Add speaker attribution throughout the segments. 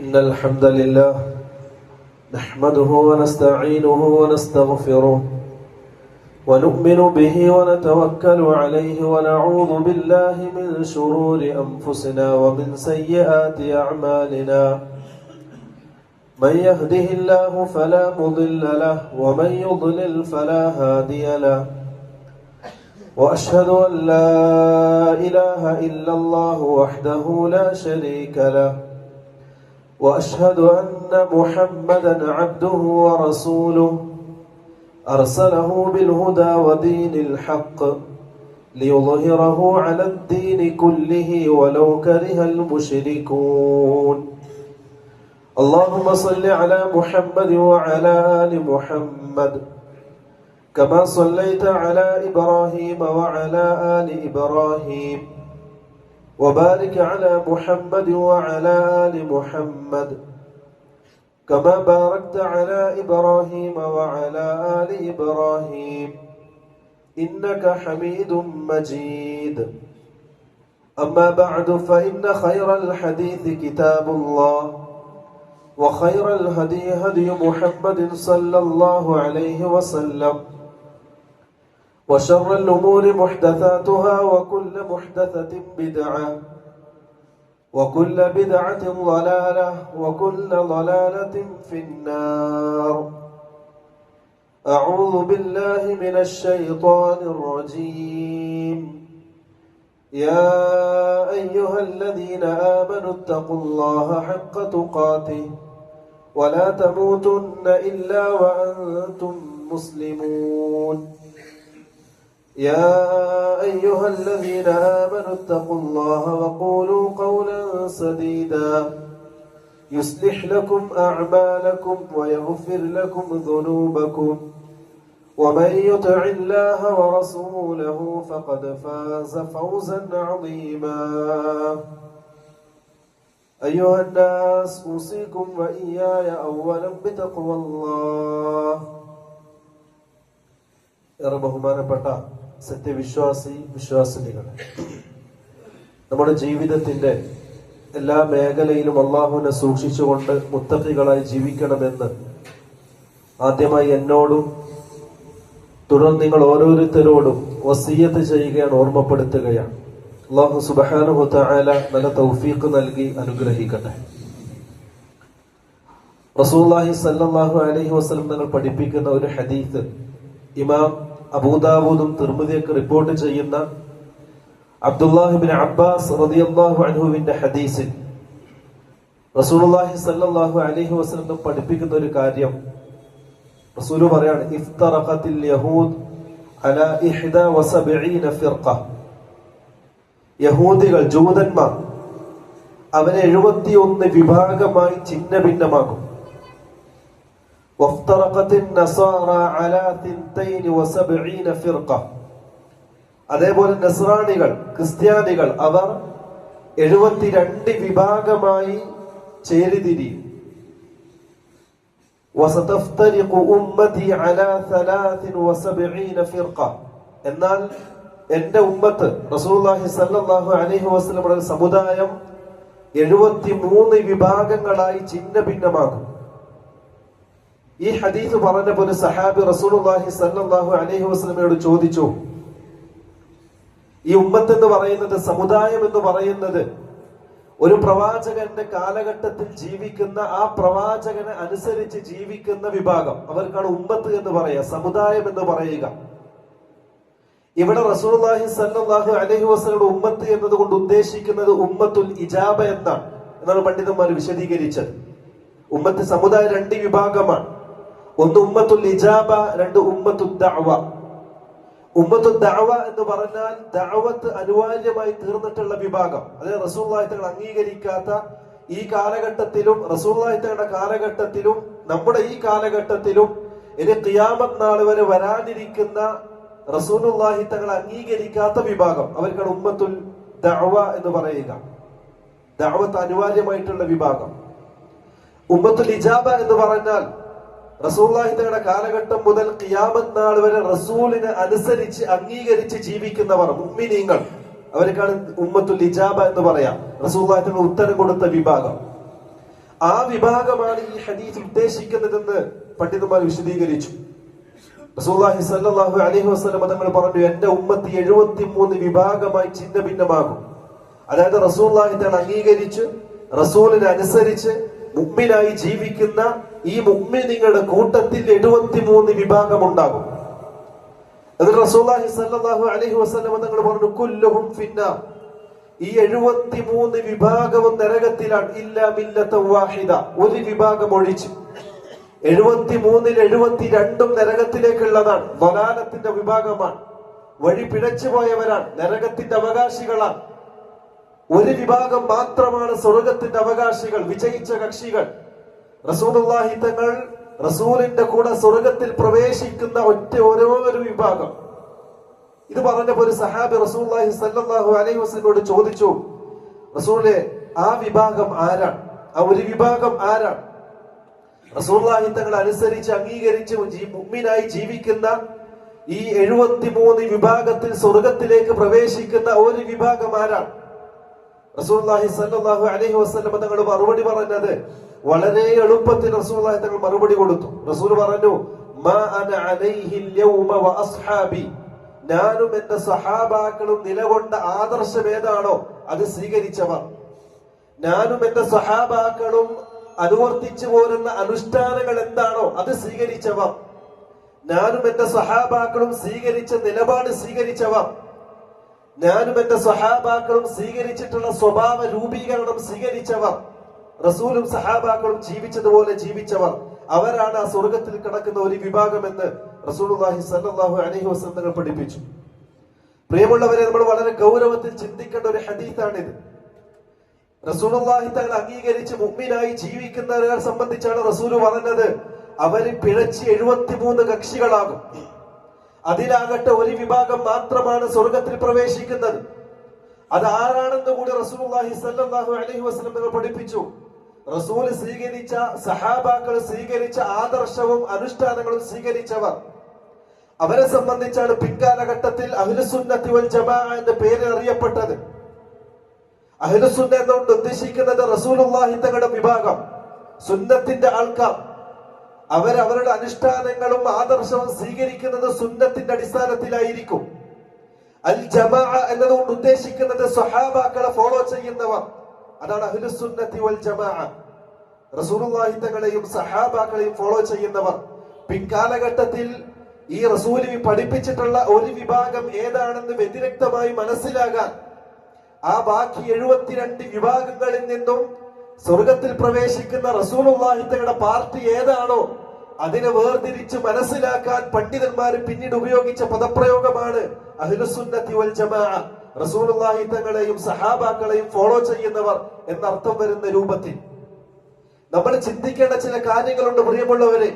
Speaker 1: إن الحمد لله نحمده ونستعينه ونستغفره ونؤمن به ونتوكل عليه ونعوذ بالله من شرور أنفسنا ومن سيئات أعمالنا من يهده الله فلا مضل له ومن يضلل فلا هادي له وأشهد أن لا إله إلا الله وحده لا شريك له وأشهد أن محمدا عبده ورسوله أرسله بالهدى ودين الحق ليظهره على الدين كله ولو كره المشركون اللهم صل على محمد وعلى آل محمد كما صليت على إبراهيم وعلى آل إبراهيم وبارك على محمد وعلى آل محمد كما باركت على إبراهيم وعلى آل إبراهيم إنك حميد مجيد أما بعد فإن خير الحديث كتاب الله وخير الهدي هدي محمد صلى الله عليه وسلم وشر الأمور محدثاتها وكل محدثة بدعة وكل بدعة ضلالة وكل ضلالة في النار أعوذ بالله من الشيطان الرجيم يا أيها الذين آمنوا اتقوا الله حق تقاته ولا تموتن إلا وأنتم مسلمون يا أيها الذين آمنوا اتقوا الله وقولوا قولا سديدا يصلح لكم أعمالكم ويغفر لكم ذنوبكم ومن يطع الله ورسوله فقد فاز فوزا عظيما أيها الناس أوصيكم وإياي أولا بتقوى الله ഏറെ ബഹുമാനപ്പെട്ട വിശ്വാസിനികളെ, നമ്മുടെ ജീവിതത്തിന്റെ എല്ലാ മേഖലയിലും അള്ളാഹുവിനെ സൂക്ഷിച്ചുകൊണ്ട് മുത്തഖികളായി ജീവിക്കണമെന്ന് ആദ്യമായി എന്നോടും തുടർന്ന് നിങ്ങൾ ഓരോരുത്തരോടും വസിയ്യത്ത് ചെയ്യുകയാണ്, ഓർമ്മപ്പെടുത്തുകയാണ്. അല്ലാഹു സുബ്ഹാനഹു വ തആല നല്ല തൗഫീഖ് നൽകി അനുഗ്രഹിക്കട്ടെ. റസൂലുള്ളാഹി സ്വല്ലല്ലാഹു അലൈഹി വസല്ലം തങ്ങൾ പഠിപ്പിക്കുന്ന ഒരു ഹദീസ് ഇമാം അബൂദാവൂദും തിർമിദിയൊക്കെ റിപ്പോർട്ട് ചെയ്യുന്ന അബ്ദുല്ലാഹി ഇബ്നു അബ്ബാസ് റളിയല്ലാഹു അൻഹുവിന്റെ ഹദീസിൽ റസൂലുള്ളാഹി സ്വല്ലല്ലാഹു അലൈഹി വസല്ലം പഠിപ്പിക്കുന്ന ഒരു കാര്യം, റസൂല് പറയാണ്, ഇഫ്തറഖത്തിൽ യഹൂദ് അലാ 71 ഫിർഖ. യഹൂദികൾ, ജൂതന്മാർ, അവരെ 71 വിഭാഗമായി ഛിന്ന ഭിന്നമാകും. അതേപോലെ നസ്രാണികൾ, ക്രിസ്ത്യാനികൾ, അവർ 72 വിഭാഗമായി ചേരിതിരിയും. എന്നാൽ എന്റെ ഉമ്മത്ത്, റസൂലുള്ളാഹി സ്വല്ലല്ലാഹു അലൈഹി വസല്ലമയുടെ സമുദായം 73 വിഭാഗങ്ങളായി ഛിന്ന ഭിന്നമാകും. ഈ ഹദീസ് പറഞ്ഞപ്പോൾ ഒരു സഹാബി റസൂലുള്ളാഹി സ്വല്ലല്ലാഹു അലൈഹി വസല്ലമയോട് ചോദിച്ചു, ഈ ഉമ്മത്ത് എന്ന് പറയുന്നത്, സമുദായം എന്ന് പറയുന്നത്, ഒരു പ്രവാചകന്റെ കാലഘട്ടത്തിൽ ജീവിക്കുന്ന, ആ പ്രവാചകനെ അനുസരിച്ച് ജീവിക്കുന്ന വിഭാഗം, അവർക്കാണ് ഉമ്മത്ത് എന്ന് പറയുക, സമുദായം എന്ന് പറയുക. ഇവിടെ റസൂലുള്ളാഹി സ്വല്ലല്ലാഹു അലൈഹി വസല്ലമയുടെ ഉമ്മത്ത് എന്നതുകൊണ്ട് ഉദ്ദേശിക്കുന്നത് ഉമ്മത്തുൽ ഇജാബ എന്നാണ് പണ്ഡിതന്മാർ വിശദീകരിച്ചത്. ഉമ്മത്ത് സമുദായം 2 വിഭാഗമാണ്. ഒന്ന് ഉമ്മത്തുൽ ഇജാബ, 2 ഉമ്മത്തുൽ ദഅവ. ഉമ്മത്തുൽ ദഅവ എന്ന് പറഞ്ഞാൽ ദഅവത്ത് അനിവാര്യമായി തീർന്നിട്ടുള്ള വിഭാഗം. അതായത് റസൂലുള്ളാഹി തങ്ങൾ അംഗീകരിക്കാത്ത ഈ കാലഘട്ടത്തിലും, റസൂലുള്ളാഹി തങ്ങളുടെ കാലഘട്ടത്തിലും, നമ്മുടെ ഈ കാലഘട്ടത്തിലും, ഇനി ഖിയാമത്ത് നാൾ വരെ വരാനിരിക്കുന്ന റസൂലുള്ളാഹി തങ്ങൾ അംഗീകരിക്കാത്ത വിഭാഗം, അവർക്കാണ് ഉമ്മത്തുൽ ദഅവ എന്ന് പറയുക. ദഅവത്ത് അനിവാര്യമായിട്ടുള്ള വിഭാഗം. ഉമ്മത്തുൽ ഇജാബ എന്ന് പറഞ്ഞാൽ റസൂലുള്ളാഹി തങ്ങളുടെ കാലഘട്ടം മുതൽ ഖിയാമത്ത് നാൾ വരെ റസൂലിനെ അനുസരിച്ച് അംഗീകരിച്ച് ജീവിക്കുന്നവർ, മുഅ്മിനീങ്ങൾ, അവർക്കാണ് ഉമ്മത്തുൽ ഇജാബ എന്ന് പറയാം. റസൂലുള്ളാഹി തങ്ങൾ ഉത്തരം കൊടുത്ത വിഭാഗം. ആ വിഭാഗമാണ് ഈ ഹദീസ് ഉദ്ദേശിക്കുന്നതെന്ന് പണ്ഡിതന്മാർ വിശദീകരിച്ചു. റസൂലുള്ളാഹി സ്വല്ലല്ലാഹു അലൈഹി വസല്ലം തങ്ങൾ പറഞ്ഞു, എന്റെ ഉമ്മത്ത് 73 വിഭാഗമായി ഛിന്ന ഭിന്നമാകും. അതായത് റസൂലുള്ളാഹി തങ്ങൾ അംഗീകരിച്ച് റസൂലിനെ അനുസരിച്ച് മുഅ്മിനായി ജീവിക്കുന്ന ഈ മുഅ്മിനീങ്ങളുടെ കൂട്ടത്തിൽ 73 വിഭാഗം ഉണ്ടാകും. എന്നിട്ട് റസൂലുള്ളാഹി സ്വല്ലല്ലാഹു അലൈഹി വസല്ലം തങ്ങൾ പറഞ്ഞു, കുല്ലുഹും ഫിന്നാർ, ഈ 73 വിഭാഗവും നരകത്തിലാണ്, ഇല്ലാ മില്ലത വാഹിദ, ഒരു വിഭാഗം ഒഴിച്ച്. 73-ൽ 72 നരകത്തിലേക്കുള്ളതാണ്, ളലാലത്തിന്റെ വിഭാഗമാണ്, വഴി പിഴച്ചു പോയവരാണ്, നരകത്തിന്റെ അവകാശികളാണ്. ഒരു വിഭാഗം മാത്രമാണ് സ്വർഗത്തിന്റെ അവകാശികൾ, വിജയിച്ച കക്ഷികൾ. റസൂലുള്ളാഹി തങ്ങൾ റസൂലിന്റെ കൂടെ സ്വർഗത്തിൽ പ്രവേശിക്കുന്ന ഒരു വിഭാഗം. ഇത് പറഞ്ഞപ്പോ ഒരു സഹാബി റസൂലുള്ളാഹി സ്വല്ലല്ലാഹു അലൈഹി വസല്ലമയോട് ചോദിച്ചു, റസൂലേ, ആ വിഭാഗം ആരാണ്? ആ ഒരു വിഭാഗം ആരാണ്? റസൂലുള്ളാഹി തങ്ങൾ അനുസരിച്ച് അംഗീകരിച്ച് മുഅ്മിനായി ജീവിക്കുന്ന ഈ 73 വിഭാഗത്തിൽ സ്വർഗത്തിലേക്ക് പ്രവേശിക്കുന്ന ഒരു വിഭാഗം ആരാണ്? റസൂലുള്ളാഹി സ്വല്ലല്ലാഹു അലൈഹി വസല്ലം തങ്ങൾ മറുപടി പറഞ്ഞത് വളരെ എളുപ്പത്തിൽ റസൂലുള്ളാഹി തങ്ങൾ മറുപടി കൊടുത്തു. റസൂൽ പറഞ്ഞു, മാ അന അലൈഹിൽ യൗമ വ അസ്ഹാബി, ഞാനും എന്റെ സഹാബാക്കളും നിലകൊണ്ട ആദർശം ഏതാണോ അത് സ്വീകരിച്ചവർ, ഞാനും എന്റെ സഹാബാക്കളും അനുവർത്തിച്ചു പോരുന്ന അനുഷ്ഠാനങ്ങൾ എന്താണോ അത് സ്വീകരിച്ചവർ, ഞാനും എന്റെ സഹാബാക്കളും സ്വീകരിച്ച നിലപാട് സ്വീകരിച്ചവർ, ഞാനും എന്റെ സഹാബാക്കളും സ്വീകരിച്ചിട്ടുള്ള സ്വഭാവ രൂപീകരണം സ്വീകരിച്ചവർ, റസൂലും സഹാബാക്കളും ജീവിച്ചതുപോലെ ജീവിച്ചവർ, അവരാണ് ആ സ്വർഗത്തിൽ കിടക്കുന്ന ഒരു വിഭാഗം എന്ന് റസൂലുള്ളാഹി സ്വല്ലല്ലാഹു അലൈഹി വസല്ലം തങ്ങൾ പഠിപ്പിച്ചു. പ്രിയമുള്ളവരെ, നമ്മൾ വളരെ ഗൗരവത്തിൽ ചിന്തിക്കേണ്ട ഒരു ഹദീസാണിത്. റസൂലുള്ളാഹി തങ്ങൾ അംഗീകരിച്ച് മുഅ്മിനായി ജീവിക്കുന്നവരെ സംബന്ധിച്ചാണ് റസൂൽ പറഞ്ഞത്, അവര് പിഴച്ച് 73 കക്ഷികളാകും. അതിലാകട്ടെ ഒരു വിഭാഗം മാത്രമാണ് സ്വർഗത്തിൽ പ്രവേശിക്കുന്നത്. അത് ആരാണെന്ന് കൂടി റസൂലുള്ളാഹി സ്വല്ലല്ലാഹു അലൈഹി വസല്ലം തങ്ങൾ പഠിപ്പിച്ചു. റസൂൽ സ്വീകരിച്ച, സഹാബാക്കൾ സ്വീകരിച്ച ആദർശവും അനുഷ്ഠാനങ്ങളും സ്വീകരിച്ചവർ, അവരെ സംബന്ധിച്ചാണ് പിൻകാലഘട്ടത്തിൽ അഹ്ലുസുന്നത്തി വൽ ജമാഅ എന്ന പേരിൽ അറിയപ്പെട്ടത്. അഹ്ലുസുന്ന എന്നുകൊണ്ട് ഉദ്ദേശിക്കുന്നത് റസൂലുള്ളാഹി തങ്ങളുടെ വിഭാഗം, സുന്നത്തിന്റെ ആൾക്കാർ. അവരവരുടെ അനുഷ്ഠാനങ്ങളും ആദർശവും സ്വീകരിക്കുന്നത് സുന്നത്തിന്റെ അടിസ്ഥാനത്തിലായിരിക്കും. അൽ ജമാഅ എന്നതുകൊണ്ട് ഉദ്ദേശിക്കുന്നത് സ്വഹാബാക്കളെ ഫോളോ ചെയ്യുന്നവർ, അതാണ് അഹ്ലുസുന്നത്തി വൽ ജമാഅ. റസൂലുള്ളാഹി തങ്ങളെയും സഹാബാക്കളെയും ഫോളോ ചെയ്യുന്നവർ. പിൻകാലഘട്ടത്തിൽ ഈ റസൂൽ പഠിപ്പിച്ചിട്ടുള്ള ഒരു വിഭാഗം ഏതാണെന്ന് വ്യതിരക്തമായി മനസ്സിലാകാൻ ആ ബാക്കി 72 വിഭാഗങ്ങളിൽ നിന്നും സ്വർഗത്തിൽ പ്രവേശിക്കുന്ന റസൂലുള്ളാഹി തങ്ങളുടെ പാർട്ടി ഏതാണോ അതിനെ വേർതിരിച്ച് മനസ്സിലാക്കാൻ പണ്ഡിതന്മാർ പിന്നീട് ഉപയോഗിച്ച പദപ്രയോഗമാണ് അഹ്ലുസുന്നത്തി വൽ ജമാഅ. റസൂലുള്ളാഹി തങ്ങളെയും സഹാബാക്കളെയും ഫോളോ ചെയ്യുന്നവർ എന്നർത്ഥം വരുന്ന രൂപത്തിൽ നമ്മൾ ചിന്തിക്കേണ്ട ചില കാര്യങ്ങളുണ്ട്. പ്രിയമുള്ളവരെ,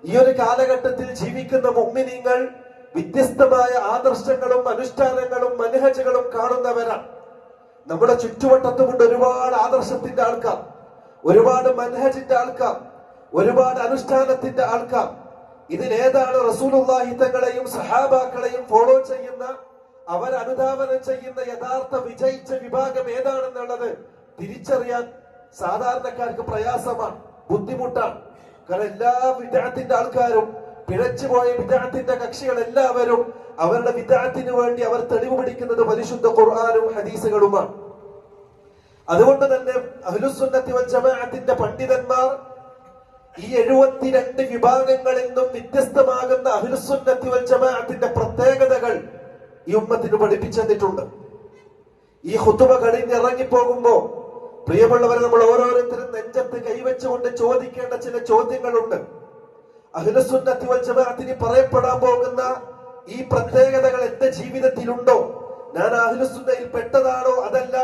Speaker 1: ഈ ഒരു കാലഘട്ടത്തിൽ ജീവിക്കുന്ന മുഅ്മിനീങ്ങൾ വ്യത്യസ്തമായ ആദർശങ്ങളും അനുഷ്ഠാനങ്ങളും മനഹജുകളും കാണുന്നവരാണ്. നമ്മുടെ ചുറ്റുവട്ടത്തുമുണ്ട് ഒരുപാട് ആദർശത്തിന്റെ ആൾക്കാർ, ഒരുപാട് മനഹജിന്റെ ആൾക്കാർ, ഒരുപാട് അനുഷ്ഠാനത്തിന്റെ ആൾക്കാർ. ഇതിലേതാണ് റസൂലുള്ളാഹി തങ്ങളെയും സഹാബാക്കളെയും ഫോളോ ചെയ്യുന്ന, അവർ അനുധാവനം ചെയ്യുന്ന യഥാർത്ഥ വിജയിച്ച വിഭാഗം ഏതാണെന്നുള്ളത് തിരിച്ചറിയാൻ സാധാരണക്കാർക്ക് പ്രയാസമാണ്, ബുദ്ധിമുട്ടാണ്. കാരണം എല്ലാ വിദ്യാർത്ഥിന്റെ ആൾക്കാരും, പിഴച്ചുപോയ വിദ്യാർത്ഥിന്റെ കക്ഷികൾ എല്ലാവരും അവരുടെ വിദ്യാർത്ഥിന് വേണ്ടി അവർ തെളിവ് പിടിക്കുന്നത് പരിശുദ്ധ ഖുർആനും ഹദീസുകളുമാണ്. അതുകൊണ്ട് തന്നെ അഹ്ലുസുന്നത്തി വൽ ജമാഅത്തിന്റെ പണ്ഡിതന്മാർ ഈ 72 വിഭാഗങ്ങളിൽ നിന്നും വ്യത്യസ്തമാകുന്ന അഹ്ലുസുന്നത്തി വൽ ജമാഅത്തിന്റെ പ്രത്യേകതകൾ ഈ ഉമ്മത്തിന് പഠിപ്പിച്ചു തന്നിട്ടുണ്ട്. ഈ ഖുതുബ കഴിഞ്ഞിറങ്ങിപ്പോകുമ്പോ പ്രിയമുള്ളവരെ, നമ്മൾ ഓരോരുത്തരും നെഞ്ചത്ത് കൈവച്ചുകൊണ്ട് ചോദിക്കേണ്ട ചില ചോദ്യങ്ങളുണ്ട്. അഹ്ലുസുന്നത്തി വൽ ജമാഅത്തിന് പറയപ്പെടാൻ പോകുന്ന ഈ പ്രത്യേകതകൾ എന്റെ ജീവിതത്തിലുണ്ടോ? ഞാൻ അഹ്ലുസുന്നയിൽ പെട്ടതാണോ, അതല്ല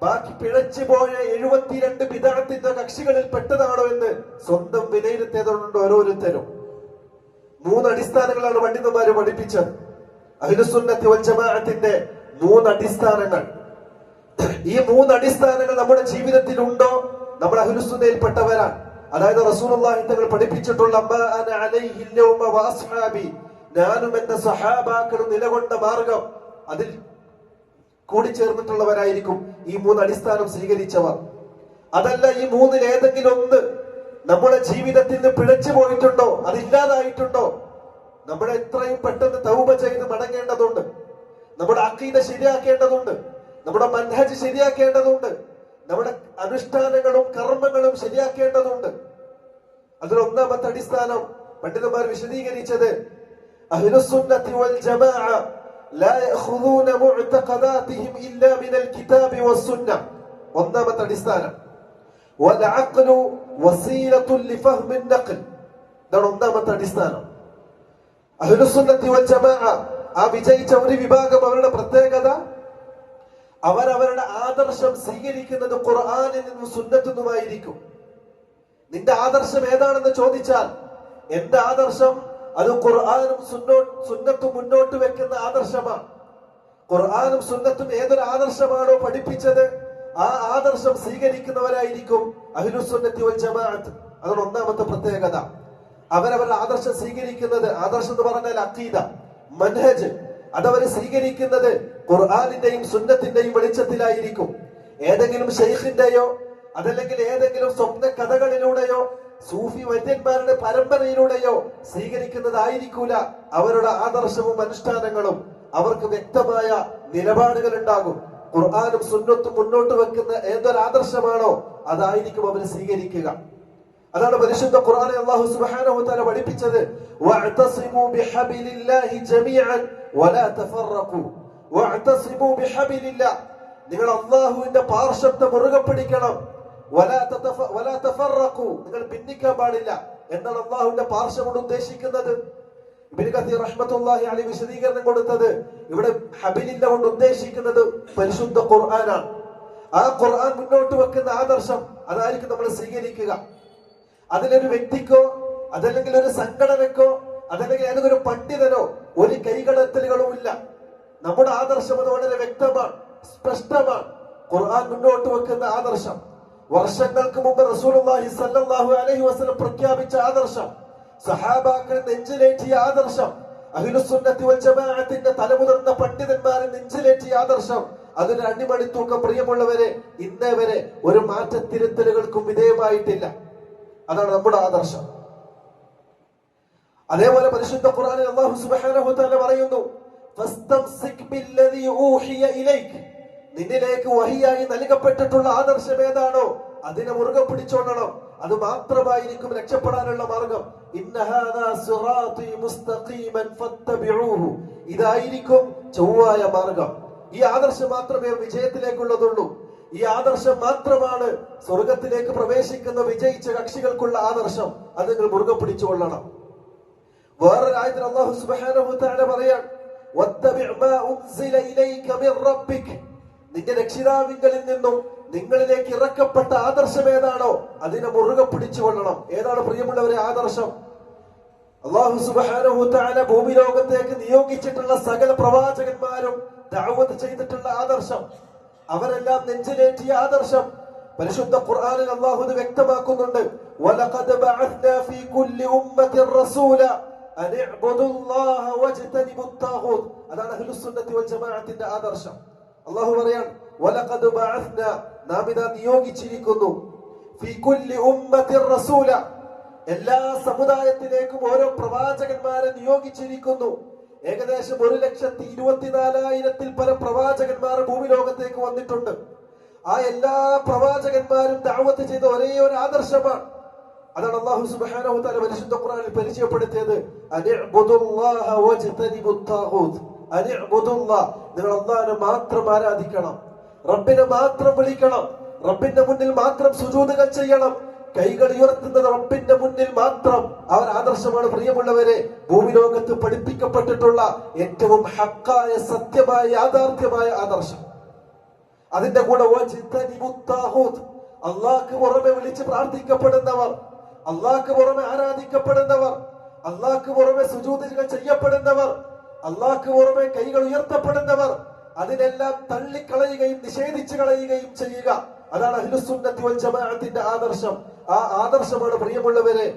Speaker 1: ബാക്കി പിഴച്ചുപോയ 72 ബിദ്അത്തിന്റെ കക്ഷികളിൽ പെട്ടതാണോ എന്ന് സ്വന്തം വിലയിരുത്തേണ്ടതുണ്ട് ഓരോരുത്തരും. 3 അടിസ്ഥാനങ്ങളാണ് പണ്ഡിതന്മാര് പഠിപ്പിച്ചത്. അഹ്ലുസുന്നത്തി വൽ ജമാഅത്തിന്റെ 3 അടിസ്ഥാനങ്ങൾ. ഈ 3 അടിസ്ഥാനങ്ങൾ നമ്മുടെ ജീവിതത്തിൽ ഉണ്ടോ, നമ്മൾ അഹ്ലുസുന്നയിൽ പെട്ടവരാണ്. അതായത് റസൂലുള്ളാഹി തങ്ങൾ പഠിപ്പിച്ചിട്ടുള്ള മാ അന അലൈഹിൽ യൗമ വ അസ്ഹാബി, ഞാനും എന്റെ സഹാബാക്കളും നിലകൊണ്ട മാർഗം, അതിൽ കൂടി ചേർന്നിട്ടുള്ളവരായിരിക്കും ഈ 3 അടിസ്ഥാനം സ്വീകരിച്ചവർ. അതല്ല ഈ മൂന്നിൽ ഏതെങ്കിലും ഒന്ന് നമ്മുടെ ജീവിതത്തിൽ നിന്ന് പിഴച്ചു പോയിട്ടുണ്ടോ, അതില്ലാതായിട്ടുണ്ടോ, നമ്മൾ എത്രയും പെട്ടെന്ന് തൗബ ചെയ്ത് മടങ്ങേണ്ടതുണ്ട്. നമ്മുടെ അഖീദ ശരിയാക്കേണ്ടതുണ്ട്, നമ്മുടെ മൻഹജ് ശരിയാക്കേണ്ടതുണ്ട്, നമ്മുടെ അനുഷ്ഠാനങ്ങളും കർമ്മങ്ങളും ശരിയാക്കേണ്ടതുണ്ട്. അതിൽ ഒന്നാമത്തെ അടിസ്ഥാനം പണ്ഡിതന്മാർ വിശദീകരിച്ചത് അഹ്ലുസുന്നത്തി വൽ ജമാഅ ലാ യഖുദൂന മുഅ്തഖദാതിഹിം ഇല്ലാ മിനൽ കിതാബി വസ്സുന്നഹ്. ഒന്നാമത്തെ അടിസ്ഥാനം വൽ അഖ്ലു വസീലത്തുൻ ലിഫഹ്മിൻ നഖൽ. ഇതാണ് ഒന്നാമത്തെ അടിസ്ഥാനം. അഹ്ലുസുന്നത്തി വൽ ജമാഅ ആ വിജയിച്ച ഒരു വിഭാഗം, അവരുടെ പ്രത്യേകത അവരവരുടെ ആദർശം സ്വീകരിക്കുന്നത് ഖുർആനിൽ നിന്നും സുന്നത്തിൽ നിന്നുമായിരിക്കും. നിന്റെ ആദർശം ഏതാണെന്ന് ചോദിച്ചാൽ എന്റെ ആദർശം അത് ഖുർആനും സുന്നത്തും മുന്നോട്ട് വെക്കുന്ന ആദർശമാണ്. ഖുർആനും സുന്നത്തും ഏതൊരു ആദർശമാണോ പഠിപ്പിച്ചത് ആ ആദർശം സ്വീകരിക്കുന്നവരായിരിക്കും അഹ്ലുസുന്നത്തി വൽ ജമാഅത്ത്. അതാണ് ഒന്നാമത്തെ പ്രത്യേകത. അവരവരുടെ ആദർശം സ്വീകരിക്കുന്നത്, ആദർശം എന്ന് പറഞ്ഞാൽ അഖീദ, മൻഹജ്, അതവർ സ്വീകരിക്കുന്നത് ഖുർആനിന്റെയും സുന്നത്തിന്റെയും വെളിച്ചത്തിലായിരിക്കും. ഏതെങ്കിലും ശൈഖിന്റെയോ അതല്ലെങ്കിൽ ഏതെങ്കിലും സ്വപ്ന കഥകളിലൂടെയോ സൂഫി വൈദ്യന്മാരുടെ പരമ്പരയിലൂടെയോ സ്വീകരിക്കുന്നതായിരിക്കൂല അവരുടെ ആദർശവും അനുഷ്ഠാനങ്ങളും. അവർക്ക് വ്യക്തമായ നിലപാടുകൾ ഉണ്ടാകും. ഖുർആനും സുന്നത്തും മുന്നോട്ട് വെക്കുന്ന ഏതൊരു ആദർശമാണോ അതായിരിക്കും അവർ സ്വീകരിക്കുക. അതാണ് പരിശുദ്ധ ഖുർആനിൽ അല്ലാഹു സുബ്ഹാനഹു വ തആല പഠിപ്പിച്ചത് വഅതസിമു ബിഹബിലില്ലാഹി ജമീഅൻ വലാ തഫറഖു. വഅതസിമു ബിഹബിലില്ലാഹ്, നിങ്ങൾ അല്ലാഹുവിന്റെ പാർശ്വത്തെ മുറുകെ പിടിക്കണം. വലാ തഫറഖു, നിങ്ങൾ ഭിന്നിക്കാൻ പാടില്ല. എന്താണ് അല്ലാഹുവിന്റെ പാർശ്വം കൊണ്ട് ഉദ്ദേശിക്കുന്നത്? ഇബ്നു കസീർ റഹ്മത്തുള്ളാഹി അലൈഹി വിശദീകരണം കൊടുത്തത് ഇവിടെ ഹബിലില്ല കൊണ്ട് ഉദ്ദേശിക്കുന്നത് പരിശുദ്ധ ഖുർആനാണ്. ആ ഖുർആൻ മുന്നോട്ട് വെക്കുന്ന ആദർശം അതായിരിക്കും നമ്മൾ സ്വീകരിക്കുക. അതിലൊരു വ്യക്തിക്കോ അതല്ലെങ്കിൽ ഒരു സംഘടനക്കോ അതല്ലെങ്കിൽ ഏതൊരു പണ്ഡിതനോ ഒരു കൈകടത്തലുകളും ഇല്ല. നമ്മുടെ ആദർശം അത് വളരെ വ്യക്തമാണ്, സ്പഷ്ടമാണ്. ഖുർആൻ മുന്നോട്ട് വെക്കുന്ന ആദർശം, വർഷങ്ങൾക്ക് മുമ്പ് റസൂലുള്ളാഹി സ്വല്ലല്ലാഹു അലൈഹി വസല്ലം പ്രഖ്യാപിച്ച ആദർശം, സഹാബാക്കൾ നെഞ്ചിലേറ്റിയ ആദർശം, അഹ്ലുസുന്നത്തി വൽ ജമാഅത്തിന്റെ തലമുതിർന്ന പണ്ഡിതന്മാരെ നെഞ്ചിലേറ്റിയ ആദർശം, അതിന് അടിമടി തൂക്കം പ്രിയമുള്ളവരെ ഇന്നേ വരെ ഒരു മാറ്റത്തിരുത്തലുകൾക്കും വിധേയമായിട്ടില്ല. അതാണ് നമ്മുടെ ആദർശം. അതേപോലെ പരിശുദ്ധ ഖുർആനിൽ അല്ലാഹു സുബ്ഹാനഹു വ തആല പറയുന്നു ഫസ്തംസിക് ബില്ലദീ ഊഹിയ ഇലൈക, നിന്നിലേക്ക് വഹിയായി നൽകപ്പെട്ടിട്ടുള്ള ആദർശം ഏതാണോ അതിനെ മുറുകെ പിടിച്ചോളണം. അത് മാത്രമായിരിക്കും രക്ഷപ്പെടാനുള്ള മാർഗം. ഇന്ന ഹാദാ സിറാത്തി മുസ്തഖീമൻ ഫത്തബിഊഹു, ഇതായിരിക്കും ചൊവ്വായ മാർഗം. ഈ ആദർശം മാത്രമേ വിജയത്തിലേക്കുള്ളതുള്ളൂ. ഈ ആദർശം മാത്രമാണ് സ്വർഗത്തിലേക്ക് പ്രവേശിക്കുന്ന വിജയിച്ച കക്ഷികൾക്കുള്ള ആദർശം. അത് നിങ്ങൾ മുറുകെ പിടിച്ചുകൊള്ളണം. വേറൊരു ആയത്തിൽ അല്ലാഹു സുബ്ഹാനഹു വ തആല പറയാൻ വത്തബിഅ മാ ഉൻസില ഇലൈക മിർ റബ്ബിക, നിന്റെ രക്ഷിതാവിങ്കലിൽ നിന്നും നിങ്ങളിലേക്ക് ഇറക്കപ്പെട്ട ആദർശം ഏതാണോ അതിനെ മുറുകെ പിടിച്ചുകൊള്ളണം. ഏതാണ് പ്രിയമുള്ളവരെ ആദർശം? അല്ലാഹു സുബ്ഹാനഹു വ തആല ഭൂമി ലോകത്തേക്ക് നിയോഗിച്ചിട്ടുള്ള സകല പ്രവാചകന്മാരും ദഅവത്ത് ചെയ്തിട്ടുള്ള ആദർശം, അവരെല്ലാം നെഞ്ചിലേറ്റിയ ആദർശം. പരിശുദ്ധ ഖുർആനിൽ അല്ലാഹു ഇത് വ്യക്തമാക്കുന്നുണ്ട്. വലഖദ് ബഅത്നാ ഫീ കുല്ലി ഉമ്മത്തിൻ റസൂല അൻ ഇഅ്ബുദുല്ലാഹ വജ്തനിബുത് താഗൂത്ത്. അതാണ് അഹ്ലുസുന്നത്തി വൽ ജമാഅത്തിന്റെ ആദർശം. അല്ലാഹു പറയാൻ വലഖദ് ബഅത്നാ, നാം ഇതാ നിയോഗിച്ചിരിക്കുന്നു, ഫീ കുല്ലി ഉമ്മത്തിൻ റസൂല, എല്ലാ സമുദായത്തിലേക്കും ഓരോ പ്രവാചകന്മാരെ നിയോഗിച്ചിരിക്കുന്നു. ഏകദേശം 1,24,000-ൽ പരം പ്രവാചകന്മാർ ഭൂമി ലോകത്തേക്ക് വന്നിട്ടുണ്ട്. ആ എല്ലാ പ്രവാചകന്മാരും ദഅവത്ത് ചെയ്ത ഒരേ ഒരു ആദർശമാണ്. അതാണ് അല്ലാഹു സുബ്ഹാനഹു വ തആല പരിശുദ്ധ ഖുർആനിൽ പരിചയപ്പെടുത്തിയത് അനിഅ്ബുദുല്ലാഹ വജ്തനിബുത് താഗൂത്ത്. അനിഅ്ബുദുല്ലാഹ്, നിങ്ങൾ അല്ലാഹുവിനെ മാത്രം ആരാധിക്കണം, റബ്ബിനെ മാത്രം വിളിക്കണം, റബ്ബിന്റെ മുന്നിൽ മാത്രം സുജൂദുകൾ ചെയ്യണം, കൈകൾ ഉയർത്തുന്നത് റബ്ബിന്റെ മുന്നിൽ മാത്രം. അവർ ആദർശമാണ് പ്രിയമുള്ളവരെ ഭൂമി ലോകത്ത് പഠിപ്പിക്കപ്പെട്ടിട്ടുള്ള ഏറ്റവും ഹക്കായ സത്യമായ യാഥാർത്ഥ്യമായ ആദർശം. അതിന്റെ കൂടെ അള്ളാഹ്ക്ക് പുറമെ വിളിച്ച് പ്രാർത്ഥിക്കപ്പെടുന്നവർ, അള്ളാഹ്ക്ക് പുറമെ ആരാധിക്കപ്പെടുന്നവർ, അള്ളാഹ്ക്ക് പുറമെ സുജൂദുകൾ ചെയ്യപ്പെടുന്നവർ, അള്ളാഹ്ക്ക് പുറമെ കൈകൾ ഉയർത്തപ്പെടുന്നവർ, അതിനെല്ലാം തള്ളിക്കളയുകയും നിഷേധിച്ചു കളയുകയും ചെയ്യുക. അതാണ് അഹ്ലുസുന്നത്തി വൽ ജമാഅത്തിന്റെ ആദർശം. ആ ആദർശമാണ് പ്രിയമുള്ളവരെ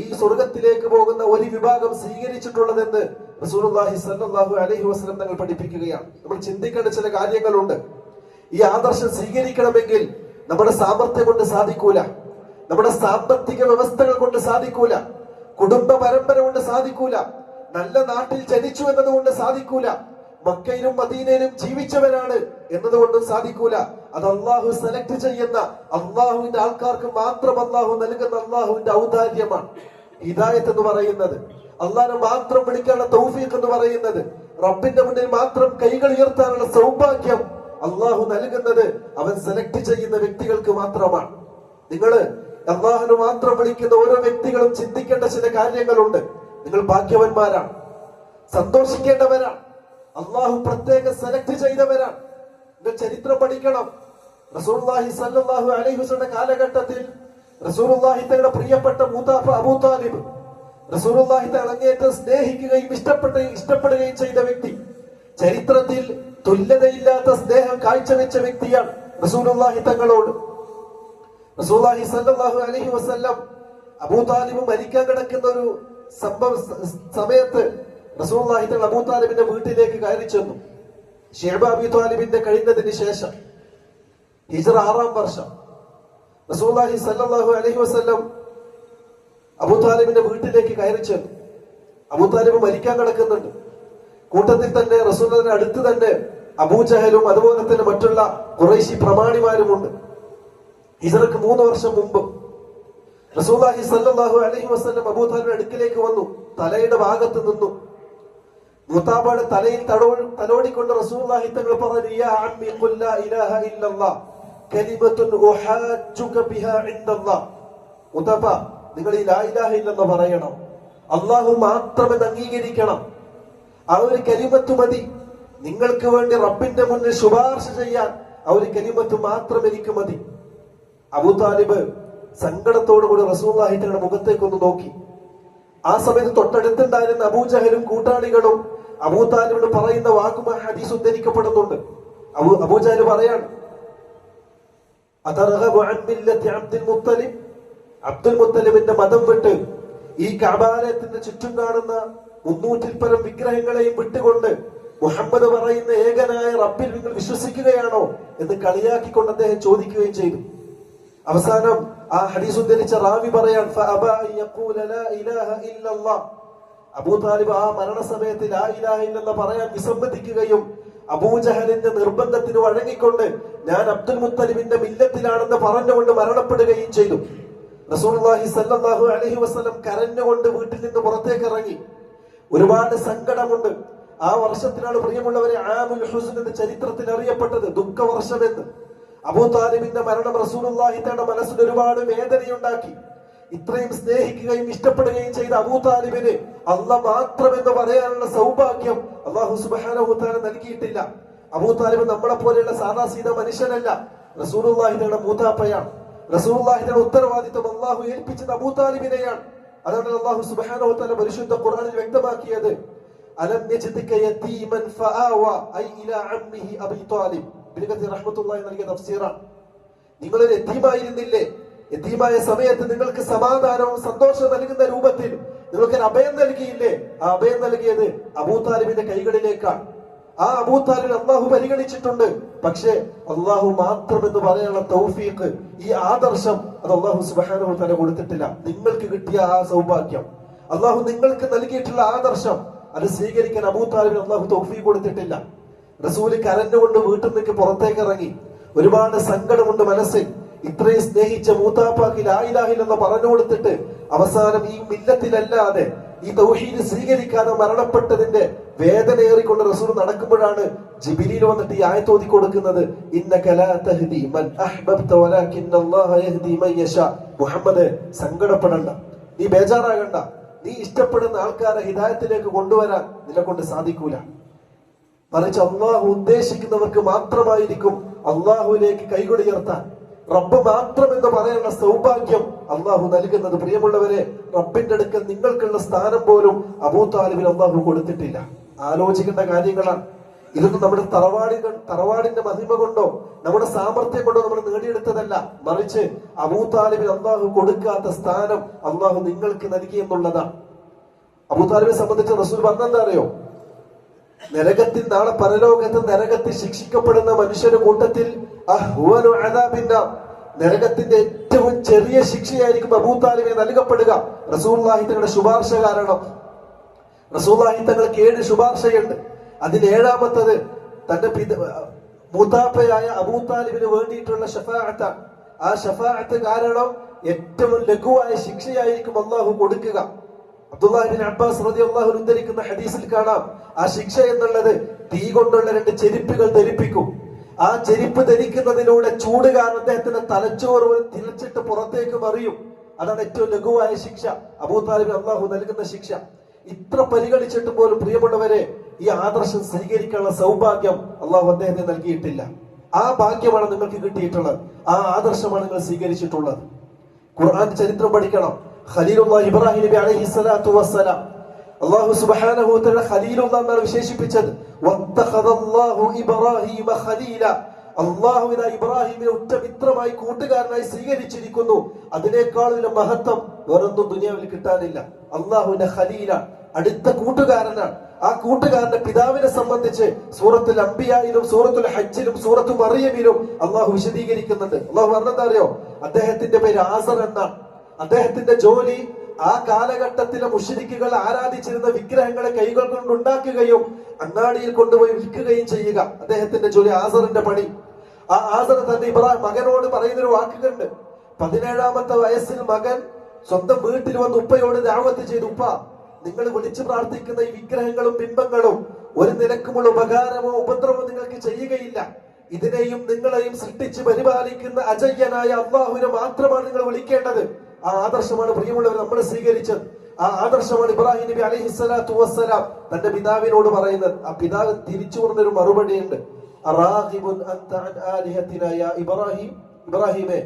Speaker 1: ഈ സ്വർഗത്തിലേക്ക് പോകുന്ന ഒരു വിഭാഗം സ്വീകരിച്ചിട്ടുള്ളതെന്ന് റസൂലുള്ളാഹി സ്വല്ലല്ലാഹു അലൈഹി വസല്ലം തങ്ങൾ പഠിപ്പിക്കുകയാണ്. നമ്മൾ ചിന്തിക്കേണ്ട ചില കാര്യങ്ങളുണ്ട്. ഈ ആദർശം സ്വീകരിക്കണമെങ്കിൽ നമ്മുടെ സാമർത്ഥ്യം കൊണ്ട് സാധിക്കൂല, നമ്മുടെ സാമ്പത്തിക വ്യവസ്ഥകൾ കൊണ്ട് സാധിക്കൂല, കുടുംബ പരമ്പര കൊണ്ട് സാധിക്കൂല, നല്ല നാട്ടിൽ ജനിച്ചു എന്നതുകൊണ്ട് സാധിക്കൂല, മക്കയിലും മദീനയിലും ജീവിച്ചവരാണ് എന്നതുകൊണ്ടും സാധിക്കൂല. അത് അള്ളാഹു സെലക്ട് ചെയ്യുന്ന, അള്ളാഹുവിന്റെ ആൾക്കാർക്ക് മാത്രം അള്ളാഹു നൽകുന്ന അള്ളാഹുവിന്റെ ഔദാര്യമാണ് ഹിദായത്ത് എന്ന് പറയുന്നത്. അള്ളാഹിനെ മാത്രം വിളിക്കാനുള്ള തൗഫീഖ് എന്ന് പറയുന്നത്, റബ്ബിന്റെ മുന്നിൽ മാത്രം കൈകൾ ഉയർത്താനുള്ള സൗഭാഗ്യം അള്ളാഹു നൽകുന്നത് അവൻ സെലക്ട് ചെയ്യുന്ന വ്യക്തികൾക്ക് മാത്രമാണ്. നിങ്ങള് അള്ളാഹുവിനെ മാത്രം വിളിക്കുന്ന ഓരോ വ്യക്തികളും ചിന്തിക്കേണ്ട ചില കാര്യങ്ങളുണ്ട്. നിങ്ങൾ ഭാഗ്യവന്മാരാണ്, സന്തോഷിക്കേണ്ടവരാണ്. അള്ളാഹു പ്രത്യേകം സെലക്ട് ചെയ്തവരാണ്. നിങ്ങൾ ചരിത്രം പഠിക്കണം. റസൂലുള്ളാഹി സ്വല്ലല്ലാഹു അലൈഹി വസല്ലം കാലഘട്ടത്തിൽ റസൂലുള്ളാഹി തങ്ങളുടെ പ്രിയപ്പെട്ട മൂത്താപ്പ അബൂ താലിബ്, റസൂലുള്ളാഹി തങ്ങൾ അങ്ങേയറ്റം സ്നേഹിക്കുകയും ഇഷ്ടപ്പെടുകയും ചെയ്ത വ്യക്തി, ചരിത്രത്തിൽ തുല്യതയില്ലാത്ത സ്നേഹം കാഴ്ചവെച്ച വ്യക്തിയാണ് റസൂലുള്ളാഹി തങ്ങളോട്. റസൂലുള്ളാഹി സ്വല്ലല്ലാഹു അലൈഹി വസല്ലം അബൂ താലിബ് മരിക്കാൻ കിടക്കുന്ന ഒരു സമയത്ത് റസൂലുള്ളാഹി തങ്ങൾ അബൂ താലിബിന്റെ വീട്ടിലേക്ക് കയറി ചെന്നു. ഷൈബ അബൂ താലിബിന്റെ കഴിഞ്ഞതിന് ശേഷം ഹിജ്റ 6-ാം വർഷം റസൂലുള്ളാഹി സ്വല്ലല്ലാഹു അലൈഹി വസല്ലം അബൂ താലിബിന്റെ വീട്ടിലേക്ക് കയറി ചെന്നു. അബൂ താലിബ് മരിക്കാൻ കിടക്കുന്നുണ്ട്. കൂട്ടത്തിൽ തന്നെ റസൂലുള്ളാഹിന്റെ അടുത്ത് തന്നെ അബൂജഹലും അതുപോലെ തന്നെ മറ്റുള്ള ഖുറൈശി പ്രമാണിമാരുമുണ്ട്. ഹിജ്റക്ക് 3 വർഷം മുമ്പ് റസൂലുള്ളാഹി സ്വല്ലല്ലാഹു അലൈഹി വസല്ലം അബൂ താലിബിന്റെ അടുക്കിലേക്ക് വന്നു. തലയുടെ ഭാഗത്ത് നിന്നു. മുത്താബയുടെ തലയിൽ തലോടിക്കൊണ്ട് റസൂലുള്ളാഹി തങ്ങൾ പറഞ്ഞു, യാ അമ്മി ഖുൽ ലാ ഇലാഹ ഇല്ലല്ലാഹ് കലിമത്തുൻ ഉഹാജ്ജുക ബിഹാ ഇൻദല്ലാഹ്. മുത്താബ, നിങ്ങൾ ഈ ലാ ഇലാഹ ഇല്ലല്ലാഹ് പറയണം, അല്ലാഹു മാത്രമെന്ന് അംഗീകരിക്കണം. ആ ഒരു കലിമത്ത് മതി നിങ്ങൾക്ക് വേണ്ടി റബ്ബിന്റെ മുന്നിൽ ശുപാർശ ചെയ്യാൻ. ആ ഒരു കലിമത്ത് മാത്രം എനിക്ക് മതി. അബൂ താലിബ് സങ്കടത്തോടുകൂടി റസൂലുള്ളാഹി തങ്ങളുടെ മുഖത്തേക്കൊന്ന് നോക്കി. ആ സമയത്ത് തൊട്ടടുത്തുണ്ടായിരുന്ന അബൂജഹലും കൂട്ടാളികളും അബൂ താലിബിനോട് പറയുന്ന വാക്കുമാ ഹദീസ് ഉദ്ധരിക്കപ്പെടുന്നുണ്ട്. അബൂജഹൽ പറയാണ്, അതർഗബു അൻ മില്ലത്തി അബ്ദുൽ മുത്തലിബ്, അബ്ദുൽ മുത്തലിബിന്റെ മതം വിട്ട് ഈ കഅബാലയത്തിന്റെ ചുറ്റും കാണുന്ന 300-ൽ പരം വിഗ്രഹങ്ങളെയും വിട്ടുകൊണ്ട് മുഹമ്മദ് പറയുന്ന ഏകനായ റബ്ബിൽ നിങ്ങൾ വിശ്വസിക്കുകയാണോ എന്ന് കളിയാക്കിക്കൊണ്ട് അദ്ദേഹം ചോദിക്കുകയും ചെയ്തു. അവസാനം ആ ഹദീസ് ഉദ്ധരിച്ച റാവി പറയാൻ, അബൂ താലിബ് ആ മരണസമയത്ത് ലാ ഇലാഹ ഇല്ലല്ലാഹ് പറയാൻ വിസമ്മതിക്കുകയും അബൂജഹലിന്റെ നിർബന്ധത്തിന് വഴങ്ങിക്കൊണ്ട് ഞാൻ അബ്ദുൽ മുത്തലിബിന്റെ മില്ലത്തിലാണെന്ന് പറഞ്ഞുകൊണ്ട് മരണപ്പെടുകയും ചെയ്തു. റസൂലുള്ളാഹി സ്വല്ലല്ലാഹു അലൈഹി വസല്ലം കരഞ്ഞുകൊണ്ട് വീട്ടിൽ നിന്ന് പുറത്തേക്ക് ഇറങ്ങി. ഒരുപാട് സങ്കടമുണ്ട്. ആ വർഷത്തിലാണ് പ്രിയമുള്ളവരെ ആമുൽ ഹുസ്ൻ എന്ന് ചരിത്രത്തിൽ അറിയപ്പെട്ടത്, ദുഃഖവർഷമെന്ന്. അബൂ താലിബിന്റെ മരണം റസൂലുള്ളാഹി തങ്ങളുടെ മനസ്സിൽ ഒരുപാട് വേദനയുണ്ടാക്കി. ഇത്രയും സ്നേഹിക്കുകയും ഇഷ്ടപ്പെടുകയും ചെയ്ത അബൂ താലിബിന് അല്ലാഹ് മാത്രമെന്ന് പറയാനുള്ള സൗഭാഗ്യം അല്ലാഹു സുബ്ഹാനഹു വ തആല നൽകിയിട്ടില്ല. അബൂ താലിബ് നമ്മളെ പോലെയുള്ള സാധാ സീത മനുഷ്യനല്ല, റസൂലുള്ളാഹി തങ്ങളുടെ മൂത്താപ്പയാണ്. റസൂലുള്ളാഹി തങ്ങളുടെ ഉത്തരവാദിത്വം അല്ലാഹു ഏൽപ്പിച്ചത് അബൂ താലിബിനെയാണ്. അതാണ് അല്ലാഹു സുബ്ഹാനഹു വ തആല പരിശുദ്ധ ഖുർആനിൽ വ്യക്തമാക്കിയത്, അലം യജ്ദിക യതീമൻ ഫആവ ഐ ഇലാ അമ്മിഹി അബീ താലിബ്. ഇബ്നു കസീർ റഹ്മത്തുള്ളാഹി നൽകിയ തഫ്സീറാണ്. നിങ്ങളൊരു യതീമായിരുന്നില്ലേ, യതീമായ സമയത്ത് നിങ്ങൾക്ക് സമാധാനവും സന്തോഷവും നൽകുന്ന രൂപത്തിൽ നിങ്ങൾക്ക് അഭയം നൽകിയില്ലേ, ആ അഭയം നൽകിയത് അബൂ താലിബിന്റെ കൈകളിലേക്കാണ്. ആ അബൂ താലിബിനെ അള്ളാഹു പരിഗണിച്ചിട്ടുണ്ട്. പക്ഷേ അള്ളാഹു മാത്രം എന്ന് പറയാനുള്ള തൗഫീഖ്, ഈ ആദർശം അത് അള്ളാഹു സുബ്ഹാനഹു വ തആല കൊടുത്തിട്ടില്ല. നിങ്ങൾക്ക് കിട്ടിയ ആ സൗഭാഗ്യം, അള്ളാഹു നിങ്ങൾക്ക് നൽകിയിട്ടുള്ള ആദർശം, അത് സ്വീകരിക്കാൻ അബൂ താലിബിന് അള്ളാഹു തൗഫീഖ് കൊടുത്തിട്ടില്ല. റസൂല് കരഞ്ഞുകൊണ്ട് വീട്ടിൽ നിന്ന് പുറത്തേക്ക് ഇറങ്ങി. ഒരുപാട് സങ്കടമുണ്ട് മനസ്സിൽ. ഇത്രയും സ്നേഹിച്ച മൂത്താപ്പാക്ക് ലാ ഇലാഹ ഇല്ലല്ലാഹ് പറഞ്ഞു കൊടുത്തിട്ട് അവസാനം ഈ മില്ലത്തിലല്ലാതെ ഈ തൗഹീദ് സ്വീകരിക്കാതെ മരണപ്പെട്ടതിന്റെ വേദനയേറിക്കൊണ്ട് റസൂൽ നടക്കുമ്പോഴാണ് ജിബ്രീൽ വന്നിട്ട് ഈ ആയത്ത് ഓതി കൊടുക്കുന്നത്, ഇന്നക ലാ തഹ്ദി മൻ അഹ്ബബ്ത വലാകിന്നല്ലാഹ യഹ്ദി മൻ യശാ. മുഹമ്മദ്, സങ്കടപ്പെടണ്ട, നീ ബേജാറാകണ്ട. നീ ഇഷ്ടപ്പെടുന്ന ആൾക്കാരെ ഹിദായത്തിലേക്ക് കൊണ്ടുവരാൻ നിന്നെ കൊണ്ട് സാധിക്കൂല. മറിച്ച് അള്ളാഹു ഉദ്ദേശിക്കുന്നവർക്ക് മാത്രമായിരിക്കും അള്ളാഹുവിലേക്ക് കൈകൊടിയുയർത്താൻ, റബ്ബ് മാത്രം എന്ന് പറയാനുള്ള സൗഭാഗ്യം അള്ളാഹു നൽകുന്നത്. പ്രിയമുള്ളവരെ, റബ്ബിന്റെ അടുക്കൽ നിങ്ങൾക്കുള്ള സ്ഥാനം പോലും അബൂ താലിബിന് അള്ളാഹു കൊടുത്തിട്ടില്ല. ആലോചിക്കേണ്ട കാര്യങ്ങളാണ്. ഇതൊന്നും നമ്മുടെ തറവാടിന്റെ മഹിമ കൊണ്ടോ നമ്മുടെ സാമർത്ഥ്യം കൊണ്ടോ നമ്മൾ നേടിയെടുത്തതല്ല. മറിച്ച് അബൂ താലിബിന് അള്ളാഹു കൊടുക്കാത്ത സ്ഥാനം അള്ളാഹു നിങ്ങൾക്ക് നൽകി എന്നുള്ളതാണ്. അബൂ താലിബിനെ സംബന്ധിച്ച് റസൂൽ പറഞ്ഞെന്താ അറിയോ? നരകത്തിൽ, നാളെ പരലോകത്ത് നരകത്തിൽ ശിക്ഷിക്കപ്പെടുന്ന മനുഷ്യരുടെ കൂട്ടത്തിൽ നരകത്തിന്റെ ഏറ്റവും ചെറിയ ശിക്ഷയായിരിക്കും അബൂ താലിബിന് നൽകപ്പെടുക. റസൂലുള്ളാഹി തങ്ങളുടെ ശുപാർശ കാരണം. റസൂലുള്ളാഹി തങ്ങൾക്ക് 7 ശുപാർശയുണ്ട്. അതിൽ 7ാമത്തത് തന്റെ മൂത്താപ്പയായ അബൂ താലിബിന് വേണ്ടിയിട്ടുള്ള ഷഫാഅത്താണ്. ആ ഷഫാഅത്ത് കാരണം ഏറ്റവും ലഘുവായ ശിക്ഷയായിരിക്കും അള്ളാഹു കൊടുക്കുക. അബ്ദുല്ലാഹി ബിൻ അബ്ബാസ് റളിയല്ലാഹു അൻഹു ഉദ്ധരിക്കുന്ന ഹദീസിൽ കാണാം, ആ ശിക്ഷ എന്നുള്ളത് തീ കൊണ്ടുള്ള 2 ചെരുപ്പുകൾ ധരിപ്പിക്കും. ആ ചെരുപ്പ് ധരിക്കുന്നതിലൂടെ ചൂട് കാരണം അദ്ദേഹത്തിന്റെ തലച്ചോറ് തിരിച്ചിട്ട് പുറത്തേക്ക് മറിയും. അതാണ് ഏറ്റവും ലഘുവായ ശിക്ഷ, അബൂ താലിബിന് അള്ളാഹു നൽകുന്ന ശിക്ഷ. ഇത്ര പരിഗണിച്ചിട്ട് പോലും പ്രിയമുള്ളവരെ ഈ ആദർശം സ്വീകരിക്കാനുള്ള സൗഭാഗ്യം അള്ളാഹു അദ്ദേഹത്തിന് നൽകിയിട്ടില്ല. ആ ഭാഗ്യമാണ് നിങ്ങൾക്ക് കിട്ടിയിട്ടുള്ളത്. ആ ആദർശമാണ് നിങ്ങൾ സ്വീകരിച്ചിട്ടുള്ളത്. ഖുർആൻ ചരിത്രം പഠിക്കണം. ഖലീലുല്ലാഹ് ഇബ്രാഹിം നബി അലൈഹി സ്വലാത്തു വസ്സലാം അല്ലാഹു സുബ്ഹാനഹു വ തആല ഖലീലുല്ലാഹ് എന്നാണ് വിശേഷിപ്പിച്ചത്. വത്തഖദല്ലാഹു ഇബ്രാഹീമ ഖലീല. അല്ലാഹു ഇബ്രാഹിമിനെ ഉറ്റ മിത്രമായി കൂട്ടുകാരനായി സ്വീകരിച്ചിരിക്കുന്നു. അതിനേക്കാൾ വലിയ മഹത്വം വേറൊന്നും ദുനിയാവിൽ കിട്ടാനില്ല. അല്ലാഹുവിന്റെ ഖലീല, അടുത്ത കൂട്ടുകാരനാണ്. ആ കൂട്ടുകാരന്റെ പിതാവിനെ സംബന്ധിച്ച് സൂറത്തുൽ അംബിയായിലും സൂറത്തുൽ ഹജ്ജിലും സൂറത്തു മറിയമിലും അള്ളാഹു വിശദീകരിക്കുന്നുണ്ട്. അള്ളാഹു പറഞ്ഞെന്താ അറിയോ? അദ്ദേഹത്തിന്റെ പേര് ആസർ എന്നാണ്. അദ്ദേഹത്തിന്റെ ജോലി ആ കാലഘട്ടത്തിലെ മുശ്രിക്കുകൾ ആരാധിച്ചിരുന്ന വിഗ്രഹങ്ങളെ കൈകൾ കൊണ്ട് ഉണ്ടാക്കുകയും അങ്ങാടിയിൽ കൊണ്ടുപോയി വിൽക്കുകയും ചെയ്യുക. അദ്ദേഹത്തിന്റെ ജോലി, ആസറിന്റെ പണി. ആ ആസർ തന്റെ മകനോട് പറയുന്നൊരു വാക്കുകളുണ്ട്. 17ാമത്തെ വയസ്സിൽ മകൻ സ്വന്തം വീട്ടിൽ വന്ന് ഉപ്പയോട് ദഅവത്ത് ചെയ്തു, ഉപ്പ, നിങ്ങൾ വിളിച്ചു പ്രാർത്ഥിക്കുന്ന ഈ വിഗ്രഹങ്ങളും ബിംബങ്ങളും ഒരു നിലക്കുമുള്ള ഉപകാരമോ ഉപദ്രവമോ നിങ്ങൾക്ക് ചെയ്യുകയില്ല. ഇതിനെയും നിങ്ങളെയും സൃഷ്ടിച്ച് പരിപാലിക്കുന്ന അജയ്യനായ അല്ലാഹുവിനെ മാത്രമാണ് നിങ്ങൾ വിളിക്കേണ്ടത്. ആ ആദർശമാണ് പ്രിയമുള്ളവർ നമ്മൾ സ്വീകരിച്ചത്. ആ ആദർശമാണ് ഇബ്രാഹിം നബി അലൈഹി സ്വലാത്തു വസ്സലാം തന്റെ പിതാവിനോട് പറയുന്നത്. ആ പിതാവ് തിരിച്ചു പറഞ്ഞൊരു മറുപടിയുണ്ട്. ഇബ്രാഹിമേ,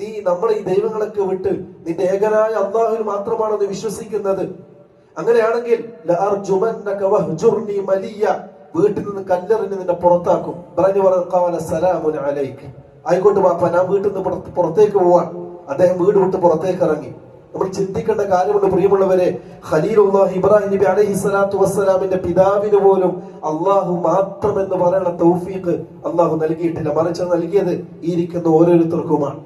Speaker 1: നീ നമ്മളെ ഈ ദൈവങ്ങളൊക്കെ വിട്ട് നിന്റെ ഏകനായ അല്ലാഹുവിൽ മാത്രമാണ് നീ വിശ്വസിക്കുന്നത്. അങ്ങനെയാണെങ്കിൽ വീട്ടിൽ നിന്ന് കല്ലെറിഞ്ഞ് നിന്നെ പുറത്താക്കും. ആയിക്കോട്ടെ ബാപ്പ, ഞാൻ വീട്ടിൽ നിന്ന് പുറത്തേക്ക് പോവാൻ. അദ്ദേഹം വീട് വിട്ട് പുറത്തേക്ക് ഇറങ്ങി. നമ്മൾ ചിന്തിക്കേണ്ട കാര്യമുണ്ട് പ്രിയമുള്ളവരെ. ഖലീലുല്ലാഹി ഇബ്രാഹിം നബി അലൈഹി സ്വലാത്തു വസ്സലാമിന്റെ പിതാവിന് പോലും അള്ളാഹു മാത്രം എന്ന് പറയുന്ന തൗഫീഖ് അള്ളാഹു നൽകിയിട്ടില്ല. മറിച്ച് നൽകിയത് ഈ ഇരിക്കുന്ന ഓരോരുത്തർക്കുമാണ്.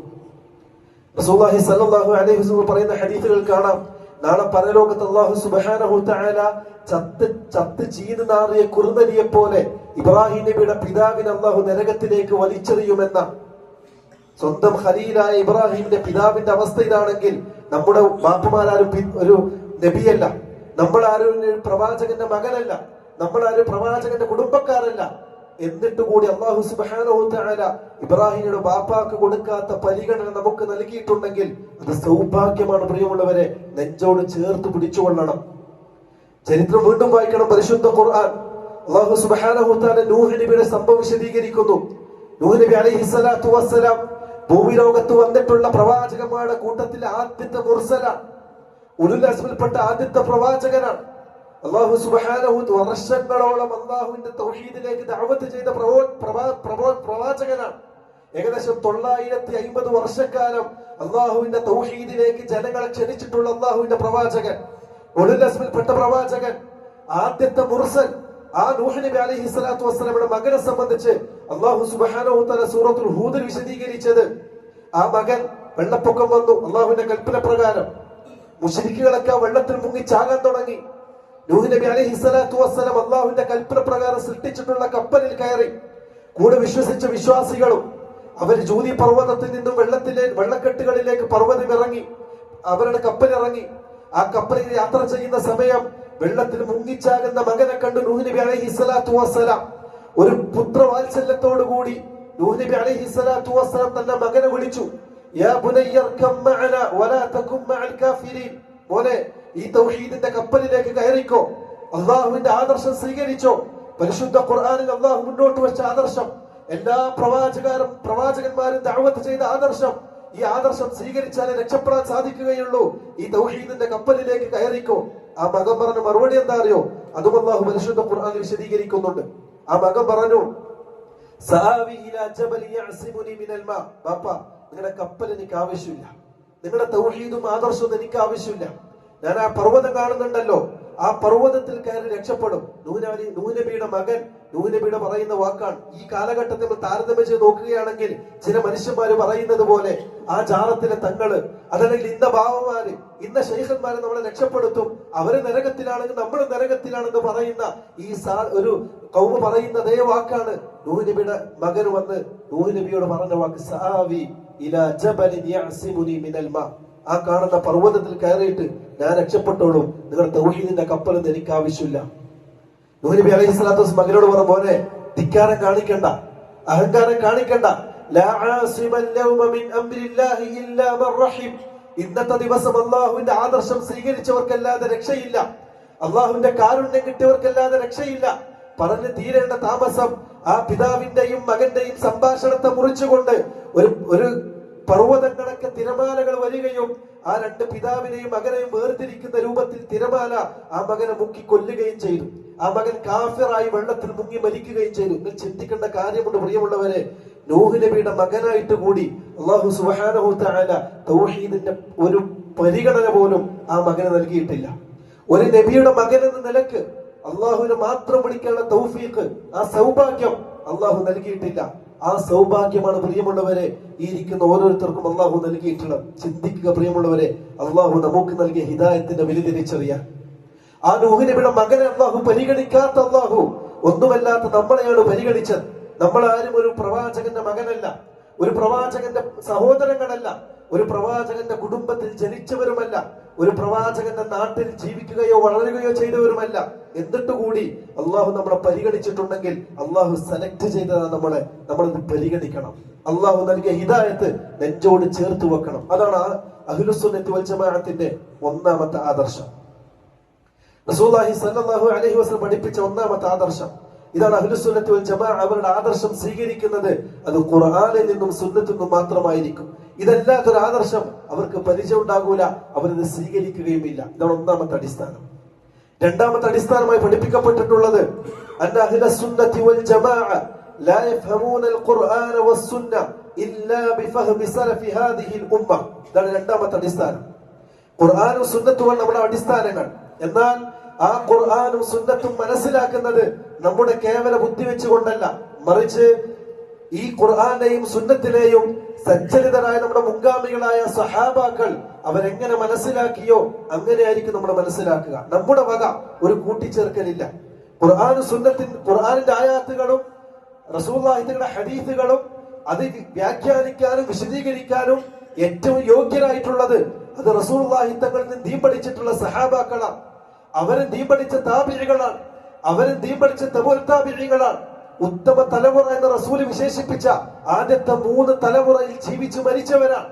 Speaker 1: റസൂലുള്ളാഹി സ്വല്ലല്ലാഹു അലൈഹി വസല്ലം പറയുന്ന ഹദീസുകൾ കാണാം, നാളെ പരലോകത്ത് അല്ലാഹു സുബ്ഹാനഹു തആല ചത്ത് ചീഞ്ഞു നാറിയ കുറുനരിയെ പോലെ ഇബ്രാഹിം നബിയുടെ പിതാവിനെ അല്ലാഹു നരകത്തിലേക്ക് വലിച്ചെറിയുമെന്ന. സ്വന്തം ഖലീലായ ഇബ്രാഹിമിന്റെ പിതാവിന്റെ അവസ്ഥ ഇതാണെങ്കിൽ നമ്മുടെ ബാപ്പമാരും ഒരു നബിയല്ല, നമ്മളാരും പ്രവാചകന്റെ മകനല്ല, നമ്മളാരും പ്രവാചകന്റെ കുടുംബക്കാരല്ല. എന്നിട്ട് കൂടി അല്ലാഹു സുബ്ഹാനഹു തആല ഇബ്രാഹിമിയുടെ ബാപ്പാക്ക് കൊടുക്കാത്ത പരിഗണന നമുക്ക് നൽകിയിട്ടുണ്ടെങ്കിൽ അത് സൗഭാഗ്യമാണ് പ്രിയമുള്ളവരെ. നെഞ്ചോട് ചേർത്ത് പിടിച്ചുകൊള്ളണം. ചരിത്രം വീണ്ടും വായിക്കണം. പരിശുദ്ധ ഖുർആൻ അല്ലാഹു സുബ്ഹാനഹു തആല നൂഹ് നബിയുടെ സംഭവം വിശദീകരിക്കുന്നു. നൂഹ് നബി അലൈഹി സ്വലാത്തു വസ്സലാം ഭൂമി ലോകത്ത് വന്നിട്ടുള്ള പ്രവാചകന്മാരുടെ കൂട്ടത്തിലെ ആദ്യത്തെ മുർസലാണ്. ഉലുൽ അസ്മിൽപ്പെട്ട ആദ്യത്തെ പ്രവാചകനാണ്. അല്ലാഹു സുബ്ഹാനഹു വർഷങ്ങളോളം അല്ലാഹുവിന്റെ തൗഹീദിലേക്ക് ദഅവത്ത് ചെയ്ത പ്രവാചകനാണ്. ഏകദേശം 950 വർഷക്കാലം അല്ലാഹുവിന്റെ തൗഹീദിലേക്ക് ജനങ്ങളെ ക്ഷണിച്ചിട്ടുള്ള അല്ലാഹുവിന്റെ പ്രവാചകൻ, ഉലുൽ അസ്മിൽപ്പെട്ട പ്രവാചകൻ, ആദ്യത്തെ മുർസൽ. ആ നൂഹ് നബി അലൈഹി സ്വലാത്തു വസ്സലാമിന്റെ മകനെ സംബന്ധിച്ച് അല്ലാഹു സുബ്ഹാനഹു തആല സൂറത്തുൽ ഹൂദിൽ വിശദീകരിച്ചത്, ആ മകൻ വെള്ളപ്പൊക്കം വന്നു. അല്ലാഹുവിന്റെ കൽപ്പന പ്രകാരം മുശ്രിക്കുകളൊക്കെ വെള്ളത്തിൽ മുങ്ങി ചാകാൻ തുടങ്ങി. നൂഹ് നബി അലൈഹി സ്വലാത്തു വസ്സലാം അല്ലാഹുവിന്റെ കൽപ്പന പ്രകാരം സൃഷ്ടിച്ചിട്ടുള്ള കപ്പലിൽ കയറി. കൂടെ വിശ്വസിച്ച വിശ്വാസികളും അവർ ജൂതി പർവ്വതത്തിൽ നിന്നും വെള്ളക്കെട്ടുകളിലേക്ക് പർവ്വതം ഇറങ്ങി. അവരുടെ കപ്പലിറങ്ങി. ആ കപ്പലിൽ യാത്ര ചെയ്യുന്ന സമയം വെള്ളത്തിൽ മുങ്ങിച്ചാകുന്ന മകനെ കണ്ടു നൂഹ് നബി അലൈഹി സ്വലാത്തു വസ്സലാം. ഒരു പുത്രവാത്സല്യത്തോടു കൂടി നൂഹ് നബി അലൈഹി സ്വലാത്തു വസ്സലാം തന്റെ മകനെ വിളിച്ചു, യാ ബുനയ്യർകം മഅനാ വലാ തകും മഅൽ കാഫിരീൻ. മോനെ, ഈ തൗഹീദിന്റെ കപ്പലിലേക്ക് കയറിക്കോ, അല്ലാഹുവിന്റെ ആദർശം സ്വീകരിച്ചോ. പരിശുദ്ധ ഖുർആനിൽ അല്ലാഹു മുന്നോട്ട് വെച്ച ആദർശം, എല്ലാ പ്രവാചകന്മാരും ദഅവത്ത് ചെയ്ത ആദർശം. ഈ ആദർശം സ്വീകരിച്ചാലേ രക്ഷപ്പെടാൻ സാധിക്കുകയുള്ളൂ. ഈ തൗഹീദിന്റെ കപ്പലിലേക്ക് കയറിക്കോ. ആ മകൻ പറഞ്ഞ മറുപടി എന്താ അറിയോ? അതും അല്ലാഹു പരിശുദ്ധ ഖുർആനിൽ വിശദീകരിക്കുന്നുണ്ട്. ആ മകൻ പറഞ്ഞു, സആവി ഇലാ ജബൽ യഅസിമുനി മിനൽ മാ. ബാപ്പ, നിങ്ങളുടെ കപ്പൽ എനിക്ക് ആവശ്യമില്ല, നിങ്ങളുടെ തൗഹീദും ആദർശവും എനിക്ക് ആവശ്യമില്ല. ഞാൻ ആ പർവ്വതം കാണുന്നുണ്ടല്ലോ, ആ ആ പർവ്വതത്തിൽ കയറി രക്ഷപ്പെടും. നൂഹ് മകൻ നബിയുടെ പറയുന്ന വാക്കാണ്. ഈ കാലഘട്ടത്തിൽ നമ്മൾ താരതമ്യം ചെയ്ത് നോക്കുകയാണെങ്കിൽ ചില മനുഷ്യന്മാര് പറയുന്നത് പോലെ ആ ജാറത്തിലെ തങ്ങള്, അതല്ലെങ്കിൽ ഇന്ന ബാവമാര്, ഇന്ന ശൈഖന്മാര് നമ്മളെ രക്ഷപ്പെടുത്തും, അവര് നരകത്തിലാണെങ്കിൽ നമ്മൾ നരകത്തിലാണെന്ന് പറയുന്ന ഈ ഒരു കൗമ പറയുന്ന അതേ വാക്കാണ് നൂഹ് നബിയുടെ മകൻ വന്ന് നൂഹ് നബിയോട് പറഞ്ഞ വാക്ക്, സആവി ഇലാ ജബലിൻ യഅസിമുനി മിനൽ മാ. ആ കാണുന്ന പർവ്വതത്തിൽ കയറിയിട്ട് ഞാൻ രക്ഷപ്പെട്ടോളും, നിങ്ങളുടെ തൗഹീദിന്റെ കപ്പലൊന്നും എനിക്ക് ആവശ്യമില്ല. നൂഹ് നബി അലൈഹി സ്വലാത്തു വസ്സലാം മകനോട് പറഞ്ഞ, മോനെ ധിക്കാരം കാണിക്കണ്ട, അഹങ്കാരം കാണിക്കണ്ട. ലാ ആസിമൽ യൗമ മിൻ അംരില്ലാഹി ഇല്ലാ മൻ റഹിം. ഇന്നത്തെ ദിവസം അല്ലാഹുവിന്റെ ആദർശം സ്വീകരിച്ചവർക്കല്ലാതെ രക്ഷയില്ല, അല്ലാഹുവിന്റെ കാരുണ്യം കിട്ടിയവർക്കല്ലാതെ രക്ഷയില്ല. പറഞ്ഞു തീരേണ്ട താമസം ആ പിതാവിന്റെയും മകന്റെയും സംഭാഷണത്തെ മുറിച്ചുകൊണ്ട് ഒരു പർവ്വതങ്ങളൊക്കെ തിരമാലകൾ വരികയും ആ രണ്ട് പിതാവിനെയും മകനെയും വേർതിരിക്കുന്ന രൂപത്തിൽ തിരമാല ആ മകനെ മുക്കി കൊല്ലുകയും ചെയ്തു. ആ മകൻ കാഫിറായി വെള്ളത്തിൽ മുങ്ങി മരിക്കുകയും ചെയ്തു. നിങ്ങൾ ചിന്തിക്കേണ്ട കാര്യമുണ്ട് പ്രിയമുള്ളവരെ, നൂഹ് നബിയുടെ മകനായിട്ട് കൂടി അല്ലാഹു സുബ്ഹാനഹു തആല തൗഹീദിന്റെ ഒരു പരിഗണന പോലും ആ മകന് നൽകിയിട്ടില്ല. ഒരു നബിയുടെ മകൻ എന്ന നിലക്ക് അള്ളാഹുവിനെ മാത്രം വിളിക്കാനുള്ള തൗഫീഖ്, ആ സൗഭാഗ്യം അള്ളാഹു നൽകിയിട്ടില്ല. ആ സൗഭാഗ്യമാണ് പ്രിയമുള്ളവരെ ഈ ഇരിക്കുന്ന ഓരോരുത്തർക്കും അള്ളാഹു നൽകിയിട്ടുള്ളത്. ചിന്തിക്കുക പ്രിയമുള്ളവരെ, അള്ളാഹു നമുക്ക് നൽകിയ ഹിദായത്തിന്റെ വില തിരിച്ചറിയാൻ. ആ നൂഹ് നബിയുടെ മകനെ അള്ളാഹു പരിഗണിക്കാത്ത അള്ളാഹു ഒന്നുമല്ലാത്ത നമ്മളെയാണ് പരിഗണിച്ചത്. നമ്മളാരും ഒരു പ്രവാചകന്റെ മകനല്ല, ഒരു പ്രവാചകന്റെ സഹോദരങ്ങളല്ല, ഒരു പ്രവാചകന്റെ കുടുംബത്തിൽ ജനിച്ചവരുമല്ല, ഒരു പ്രവാചകന്റെ നാട്ടിൽ ജീവിക്കുകയോ വളരുകയോ ചെയ്തവരുമല്ല. എന്നിട്ട് കൂടി അള്ളാഹു നമ്മളെ പരിഗണിച്ചിട്ടുണ്ടെങ്കിൽ അള്ളാഹു സെലക്ട് ചെയ്തതാണ് നമ്മളിത് പരിഗണിക്കണം. അള്ളാഹു നൽകിയ ഹിദായത്ത് നെഞ്ചോട് ചേർത്ത് വെക്കണം. അതാണ് അഹ്ലുസുന്നത്തി വൽ ജമാഅത്തിന്റെ ഒന്നാമത്തെ ആദർശം. റസൂലുള്ളാഹി സ്വല്ലല്ലാഹു അലൈഹി വസല്ലം പഠിപ്പിച്ച ഒന്നാമത്തെ ആദർശം ഇതാണ്. അഹ്ലുസുന്നത്തി വൽ ജമാഅ അവരുടെ ആദർശം സ്വീകരിക്കുന്നത് അത് ഖുർആനിൽ നിന്നും സുന്നത്തിൽ നിന്നും മാത്രമായിരിക്കും. ഇതല്ലാത്തൊരു ആദർശം അവർക്ക് പരിചയം ഉണ്ടാകൂല, അവരിത് സ്വീകരിക്കുകയുമില്ല. ഇതാണ് ഒന്നാമത്തെ അടിസ്ഥാനം. രണ്ടാമത്തെ അടിസ്ഥാനമായി പഠിപ്പിക്കപ്പെട്ടിട്ടുള്ളത് അന്ന അഹ്ലുസുന്നത്തി വൽ ജമാഅ ലാ യഫ്ഹമൂന അൽ ഖുർആന വസ്സുന്ന ഇല്ലാ ബിഫഹ്മി സലഫി ഹാദിഹി അൽ ഉമ്മ. ഇതാണ് രണ്ടാമത്തെ അടിസ്ഥാനം. ഖുർആനും സുന്നത്തും നമ്മുടെ അടിസ്ഥാനങ്ങൾ. എന്നാൽ ആ ഖുർആനും സുന്നത്തും മനസ്സിലാക്കുന്നത് നമ്മുടെ കേവല ബുദ്ധി വെച്ചുകൊണ്ടല്ല, മറിച്ച് ഈ ഖുർആനെയും സുന്നത്തിനെയും സജ്ജനിതരായ നമ്മുടെ മുൻഗാമികളായ സഹാബാക്കൾ അവരെങ്ങനെ മനസ്സിലാക്കിയോ അങ്ങനെയായിരിക്കും നമ്മൾ മനസ്സിലാക്കുക. നമ്മുടെ വക ഒരു കൂട്ടിച്ചേർക്കലില്ല. ഖുർആനിന്റെ ആയാത്തുകളും റസൂലുള്ളാഹിയുടെ ഹദീസുകളും അത് വ്യാഖ്യാനിക്കാനും വിശദീകരിക്കാനും ഏറ്റവും യോഗ്യരായിട്ടുള്ളത് അത് റസൂലുള്ളാഹി തങ്ങളിൽ നിന്ന് ദീൻ പഠിച്ചിട്ടുള്ള സഹാബാക്കളാണ്. അവരും ദീൻ പഠിച്ച താബിഈകളാണ്, അവരും ദീൻ പഠിച്ച തബഉ താബിഈകളാണ്. ഉത്തമ തലമുറ എന്ന് റസൂൽ വിശേഷിപ്പിച്ച ആദ്യത്തെ 3 തലമുറയിൽ ജീവിച്ചു മരിച്ചവരാണ്.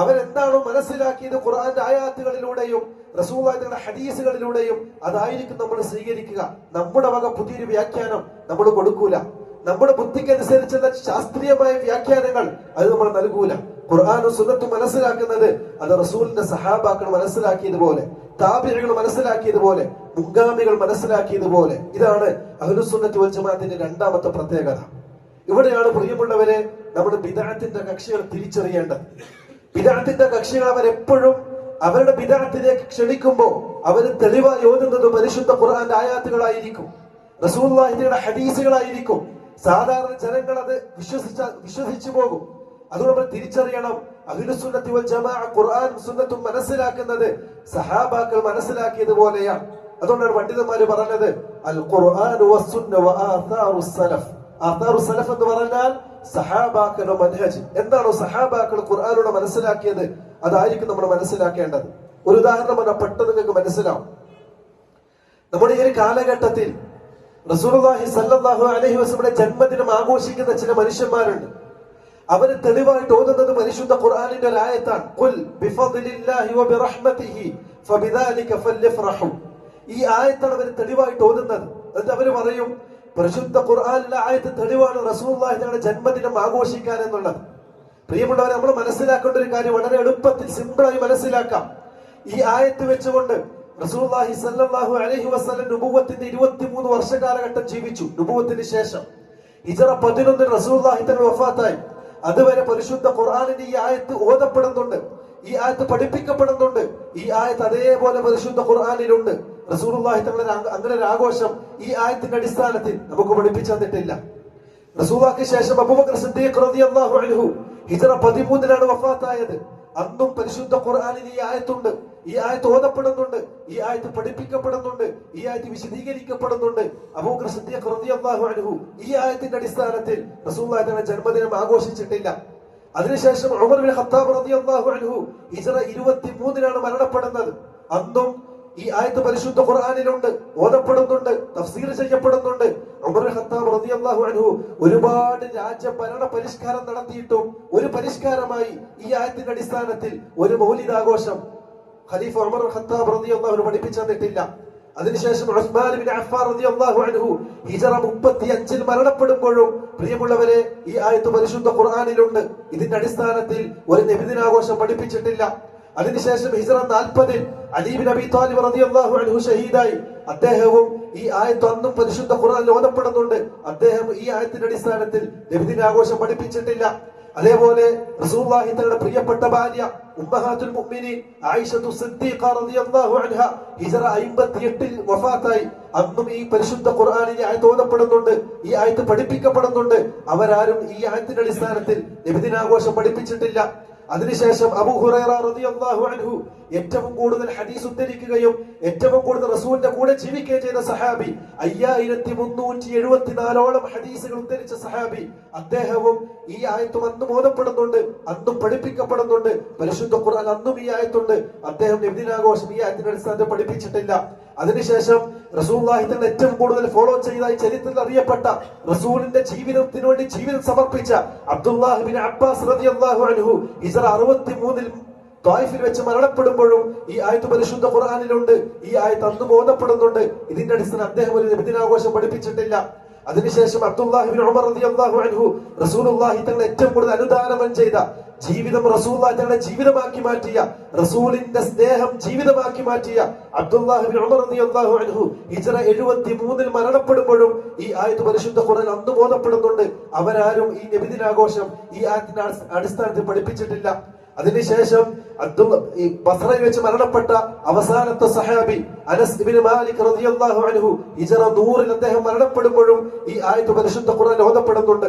Speaker 1: അവരെന്താണോ മനസ്സിലാക്കിയത് ഖുർആന്റെ ആയാത്തുകളിലൂടെയും റസൂലുള്ളാഹിയുടെ ഹദീസുകളിലൂടെയും അതായിരിക്കും നമ്മൾ സ്വീകരിക്കുക. നമ്മുടെ വക പുതിയൊരു വ്യാഖ്യാനം നമ്മൾ കൊടുക്കൂല. നമ്മുടെ ബുദ്ധിക്കനുസരിച്ചുള്ള ശാസ്ത്രീയമായ വ്യാഖ്യാനങ്ങൾ അത് നമ്മൾ നൽകൂല. ഖുർആനും സുന്നത്തും മനസ്സിലാക്കുന്നത് അത് റസൂലിന്റെ സഹാബാക്കൾ മനസ്സിലാക്കിയതുപോലെ, താബിഈകൾ മനസ്സിലാക്കിയതുപോലെ, മുൻഗാമികൾ മനസ്സിലാക്കിയതുപോലെ. ഇതാണ് അഹ്ലുസുന്നത്തി വൽ ജമാഅത്തിന്റെ രണ്ടാമത്തെ പ്രത്യേകത. ഇവിടെയാണ് പ്രിയമുള്ളവരെ നമ്മുടെ ബിദ്അത്തിന്റെ കക്ഷികൾ തിരിച്ചറിയേണ്ടത്. ബിദ്അത്തിന്റെ കക്ഷികൾ അവരെപ്പോഴും അവരുടെ ബിദ്അത്തിലേക്ക് ക്ഷണിക്കുമ്പോൾ അവർ തെളിവായി ഓതുന്നത് പരിശുദ്ധ ഖുർആന്റെ ആയാത്തുകളായിരിക്കും, റസൂലുള്ളാഹിയുടെ ഹദീസുകളായിരിക്കും. സാധാരണ ജനങ്ങൾ അത് വിശ്വസിച്ചു പോകും. അതുകൊണ്ട് നമ്മൾ തിരിച്ചറിയണം, അഹ്ലുസുന്നത്തി വൽ ജമാഅ ഖുർആനും സുന്നത്തും മനസ്സിലാക്കുന്നത് സഹാബാക്കൾ മനസ്സിലാക്കിയതുപോലെയാണ്. അതുകൊണ്ടാണ് പണ്ഡിതന്മാര് പറഞ്ഞത് അൽ ഖുർആനു വസ്സുന്ന വആഥാറുസ് സലഫ്. ആഥാറുസ് സലഫ് എന്ന് പറഞ്ഞാൽ സഹാബാക്കളുടെ മൻഹജ്. എന്താണോ സഹാബാക്കൾ ഖുർആനിലൂടെ മനസ്സിലാക്കിയത് അതായിരിക്കും നമ്മൾ മനസ്സിലാക്കേണ്ടത്. ഒരു ഉദാഹരണം പറഞ്ഞാൽ പെട്ടെന്ന് നിങ്ങൾക്ക് മനസ്സിലാവും. നമ്മുടെ ഈ ഒരു കാലഘട്ടത്തിൽ റസൂലുള്ളാഹി സ്വല്ലല്ലാഹു അലൈഹി വസല്ലമയുടെ ജന്മദിനം ആഘോഷിക്കുന്ന ചില മനുഷ്യന്മാരുണ്ട്. അവര് തെളിവായിട്ട് ഓതുന്നത് പരിശുദ്ധ ഖുർആനിന്റെ ഒരു ആയത്താണ്. ഖുൽ ബിഫദ്ലില്ലാഹി വബിറഹ്മതിഹി ഫബിദാലിക ഫല്യഫ്റഹു. ഈ ആയത്താണ് അവർ തെളിവായിട്ട് ഓതുന്നത്. എന്നിട്ട് അവര് പറയും പരിശുദ്ധ ഖുർആനിലെ ആയത്ത് തെളിവാണ് റസൂലുള്ളാഹിയുടെ ജന്മദിനം ആഘോഷിക്കാൻ എന്നുള്ളത്. പ്രിയമുള്ളവരെ, നമ്മൾ മനസ്സിലാക്കേണ്ട ഒരു കാര്യം വളരെ എളുപ്പത്തിൽ സിമ്പിളായി മനസ്സിലാക്കാം. ഈ ആയത്ത് വെച്ചുകൊണ്ട് റസൂലുള്ളാഹി സ്വല്ലല്ലാഹു അലൈഹി വസല്ലം നുബുവത്തിന്റെ 23 വർഷ കാലഘട്ടം ജീവിച്ചു. നുബുവത്തിന് ശേഷം ഹിജറ 11 റസൂലുള്ളാഹി തങ്ങൾ വഫാത്തായി. അതുവരെ പരിശുദ്ധ ഖുർആനിന്റെ ഈ ആയത്ത് ഓതപ്പെടുന്നുണ്ട്, ഈ ആയത്ത് പഠിപ്പിക്കപ്പെടുന്നുണ്ട്, ഈ ആയത്ത് അതേപോലെ പരിശുദ്ധ ഖുർആനിലുണ്ട്. റസൂലുള്ളാഹി തങ്ങളുടെ അങ്ങനെ ഒരു ആഘോഷം ഈ ആയത്തിന്റെ അടിസ്ഥാനത്തിൽ നമുക്ക് പഠിപ്പിച്ചു തന്നിട്ടില്ല. റസൂലുള്ളാഹിക്ക് ശേഷം അബൂബക്കർ സിദ്ദീഖ് റളിയല്ലാഹു അൻഹു ഹിജ്റ 13 വഫാത്തായത്. അന്നും പരിശുദ്ധ ഖുർആനിൽ ഈ ആയത്തുണ്ട്, ഈ ആയത്ത് ഓതപ്പെടുന്നുണ്ട്, ഈ ആയത്ത് പഠിപ്പിക്കപ്പെടുന്നുണ്ട്, ഈ ആയത്ത് വിശദീകരിക്കപ്പെടുന്നുണ്ട്. അബൂബക്കർ സിദ്ദീഖ് റളിയല്ലാഹു അൻഹു ഈ ആയത്തിന്റെ അടിസ്ഥാനത്തിൽ റസൂലുള്ളാഹി തങ്ങളുടെ ജന്മദിനം ആഘോഷിച്ചിട്ടില്ല. അതിനുശേഷം ഉമർ ബിൻ ഖത്താബ് റളിയല്ലാഹു അൻഹു ഹിജ്റ 23 മരണപ്പെടുന്നത്. അന്നും ഈ ആയത്ത് പരിശുദ്ധ ഖുർആനിലുണ്ട്, ഓതപ്പെടുന്നുണ്ട്, തഫ്സീർ ചെയ്യപ്പെടുന്നുണ്ട്. ഉമർ ബിൻ ഖത്താബ് റളിയല്ലാഹു അൻഹു ഒരുപാട് രാജ്യഭരണ പരിഷ്കാരം നടത്തിയിട്ടും ഒരു പരിഷ്കാരമായി ഈ ആയത്തിന്റെ അടിസ്ഥാനത്തിൽ ഒരു മൗലിദാഘോഷം ഖലീഫ ഉമർ ബിൻ ഖത്താബ് റളിയല്ലാഹു അൻഹു പഠിപ്പിച്ചു തന്നിട്ടില്ല. അതിനുശേഷം ഉസ്മാൻ ബിൻ അഫ്ഫാൻ റളിയല്ലാഹു അൻഹു ഹിജ്റ 35 മരണപ്പെടുമ്പോഴും പ്രിയമുള്ളവരെ ഈ ആയത്ത് പരിശുദ്ധ ഖുർആനിലുണ്ട്. ഇതിന്റെ അടിസ്ഥാനത്തിൽ ഒരു നബിദിനാഘോഷം പഠിപ്പിച്ചിട്ടില്ല. അതിനുശേഷം ഹിജ്റ 40 അലി ബിൻ അബി ത്വാലിബ് റളിയല്ലാഹു അൻഹു ഷഹീദായി. അദ്ദേഹവും ഈ ആയത്ത് അന്നും പരിശുദ്ധ ഖുർആനിൽ ഓതപ്പെടുന്നുണ്ട്. അദ്ദേഹം ഈ ആയത്തിന്റെ അടിസ്ഥാനത്തിൽ നബിദിനാഘോഷം പഠിപ്പിച്ചിട്ടില്ല. അതേപോലെ റസൂലുള്ളാഹി തങ്ങളുടെ പ്രിയപ്പെട്ട ഭാര്യ ഉമ്മഹാത്തുൽ മുഅ്മിനീൻ ആയിഷത്തു സിദ്ദീഖ റളിയല്ലാഹു അൻഹ ഹിജ്റ 58 വഫാത്തായി. അന്നും ഈ പരിശുദ്ധ ഖുർആനിൽ ആയത്ത് ഓതപ്പെടുന്നുണ്ട്, ഈ ആയത്ത് പഠിപ്പിക്കപ്പെടുന്നുണ്ട്. അവരാരും ഈ ആയത്തിന്റെ അടിസ്ഥാനത്തിൽ നബിദിനാഘോഷം പഠിപ്പിച്ചിട്ടില്ല. അതിനുശേഷം അബൂ ഹുറൈറ റളിയല്ലാഹു അൻഹു ഏറ്റവും കൂടുതൽ ഹദീസ് ഉദ്ധരിക്കുകയും ഏറ്റവും കൂടുതൽ റസൂലിന്റെ കൂടെ ജീവിക്കുകയും ചെയ്ത സഹാബി, 5374 ഹദീസുകൾ ഉദ്ധരിച്ച സഹാബി, അദ്ദേഹവും ഈ ആയത്തും അന്നും ഓതപ്പെടുന്നുണ്ട്, അന്നും പഠിപ്പിക്കപ്പെടുന്നുണ്ട്. പരിശുദ്ധ ഖുർആൻ അന്നും ഈ ആയത്തുണ്ട്. അദ്ദേഹം നബിദിനാഘോഷം ഈ ആയത്തിന്റെ അടിസ്ഥാനത്തിൽ പഠിപ്പിച്ചിട്ടില്ല. അതിനുശേഷം റസൂലുള്ളാഹി തങ്ങൾ ഏറ്റവും കൂടുതൽ ഫോളോ ചെയ്തതായി ചരിത്രത്തിൽ അറിയപ്പെട്ട റസൂലിന്റെ ജീവിതത്തിന് വേണ്ടി ജീവിതം സമർപ്പിച്ച അബ്ദുല്ലാഹ് ബിൻ അബ്ബാസ് റളിയല്ലാഹു അൻഹു ഹിജ്റ 63 ത്വായിഫിൽ വെച്ച് മരണപ്പെടുമ്പോഴും ഈ ആയത്ത് പരിശുദ്ധ ഖുർആനിലുണ്ട്, ഈ ആയത്ത് അന്നും ഓതപ്പെടുന്നുണ്ട്. ഇതിന്റെ അടിസ്ഥാനം അദ്ദേഹം ഒരു നബിദിനാഘോഷം പഠിപ്പിച്ചിട്ടില്ല. അതിനുശേഷം അബ്ദുല്ലാഹി ബിൻ ഉമർ റളിയല്ലാഹു അൻഹു റസൂലുള്ളാഹി തങ്ങൾ ഏറ്റവും കൂടുതൽ അനുധാവനം ചെയ്ത ജീവിതം, റസൂലുള്ളാഹി തങ്ങളുടെ ജീവിതമാക്കി മാറ്റിയ, റസൂലിന്റെ സ്നേഹം ജീവിതമാക്കി മാറ്റിയ അബ്ദുല്ലാഹി ബിൻ ഉമർ റളിയല്ലാഹു അൻഹു ഹിജ്റ 73 മരണപ്പെടുമ്പോഴും ഈ ആയത്ത് പരിശുദ്ധ ഖുർആൻ അന്നും ഓതപ്പെടുന്നുണ്ട്. അവരാരും ഈ നബിദിനാഘോഷം ഈ ആയത്തിന്റെ അടിസ്ഥാനത്തിൽ പഠിപ്പിച്ചിട്ടില്ല. അതിനുശേഷം ബസ്രയിൽ വെച്ച് മരണപ്പെട്ട അവസാനത്തെ സഹാബി അനസ് ഇബ്നു മാലിക് റളിയല്ലാഹു അൻഹു ഹിജ്റ 100 അദ്ദേഹം മരണപ്പെടുമ്പോഴും ഈ ആയത്ത് പരിശുദ്ധ ഖുർആൻ ഓതപ്പെടുന്നുണ്ട്.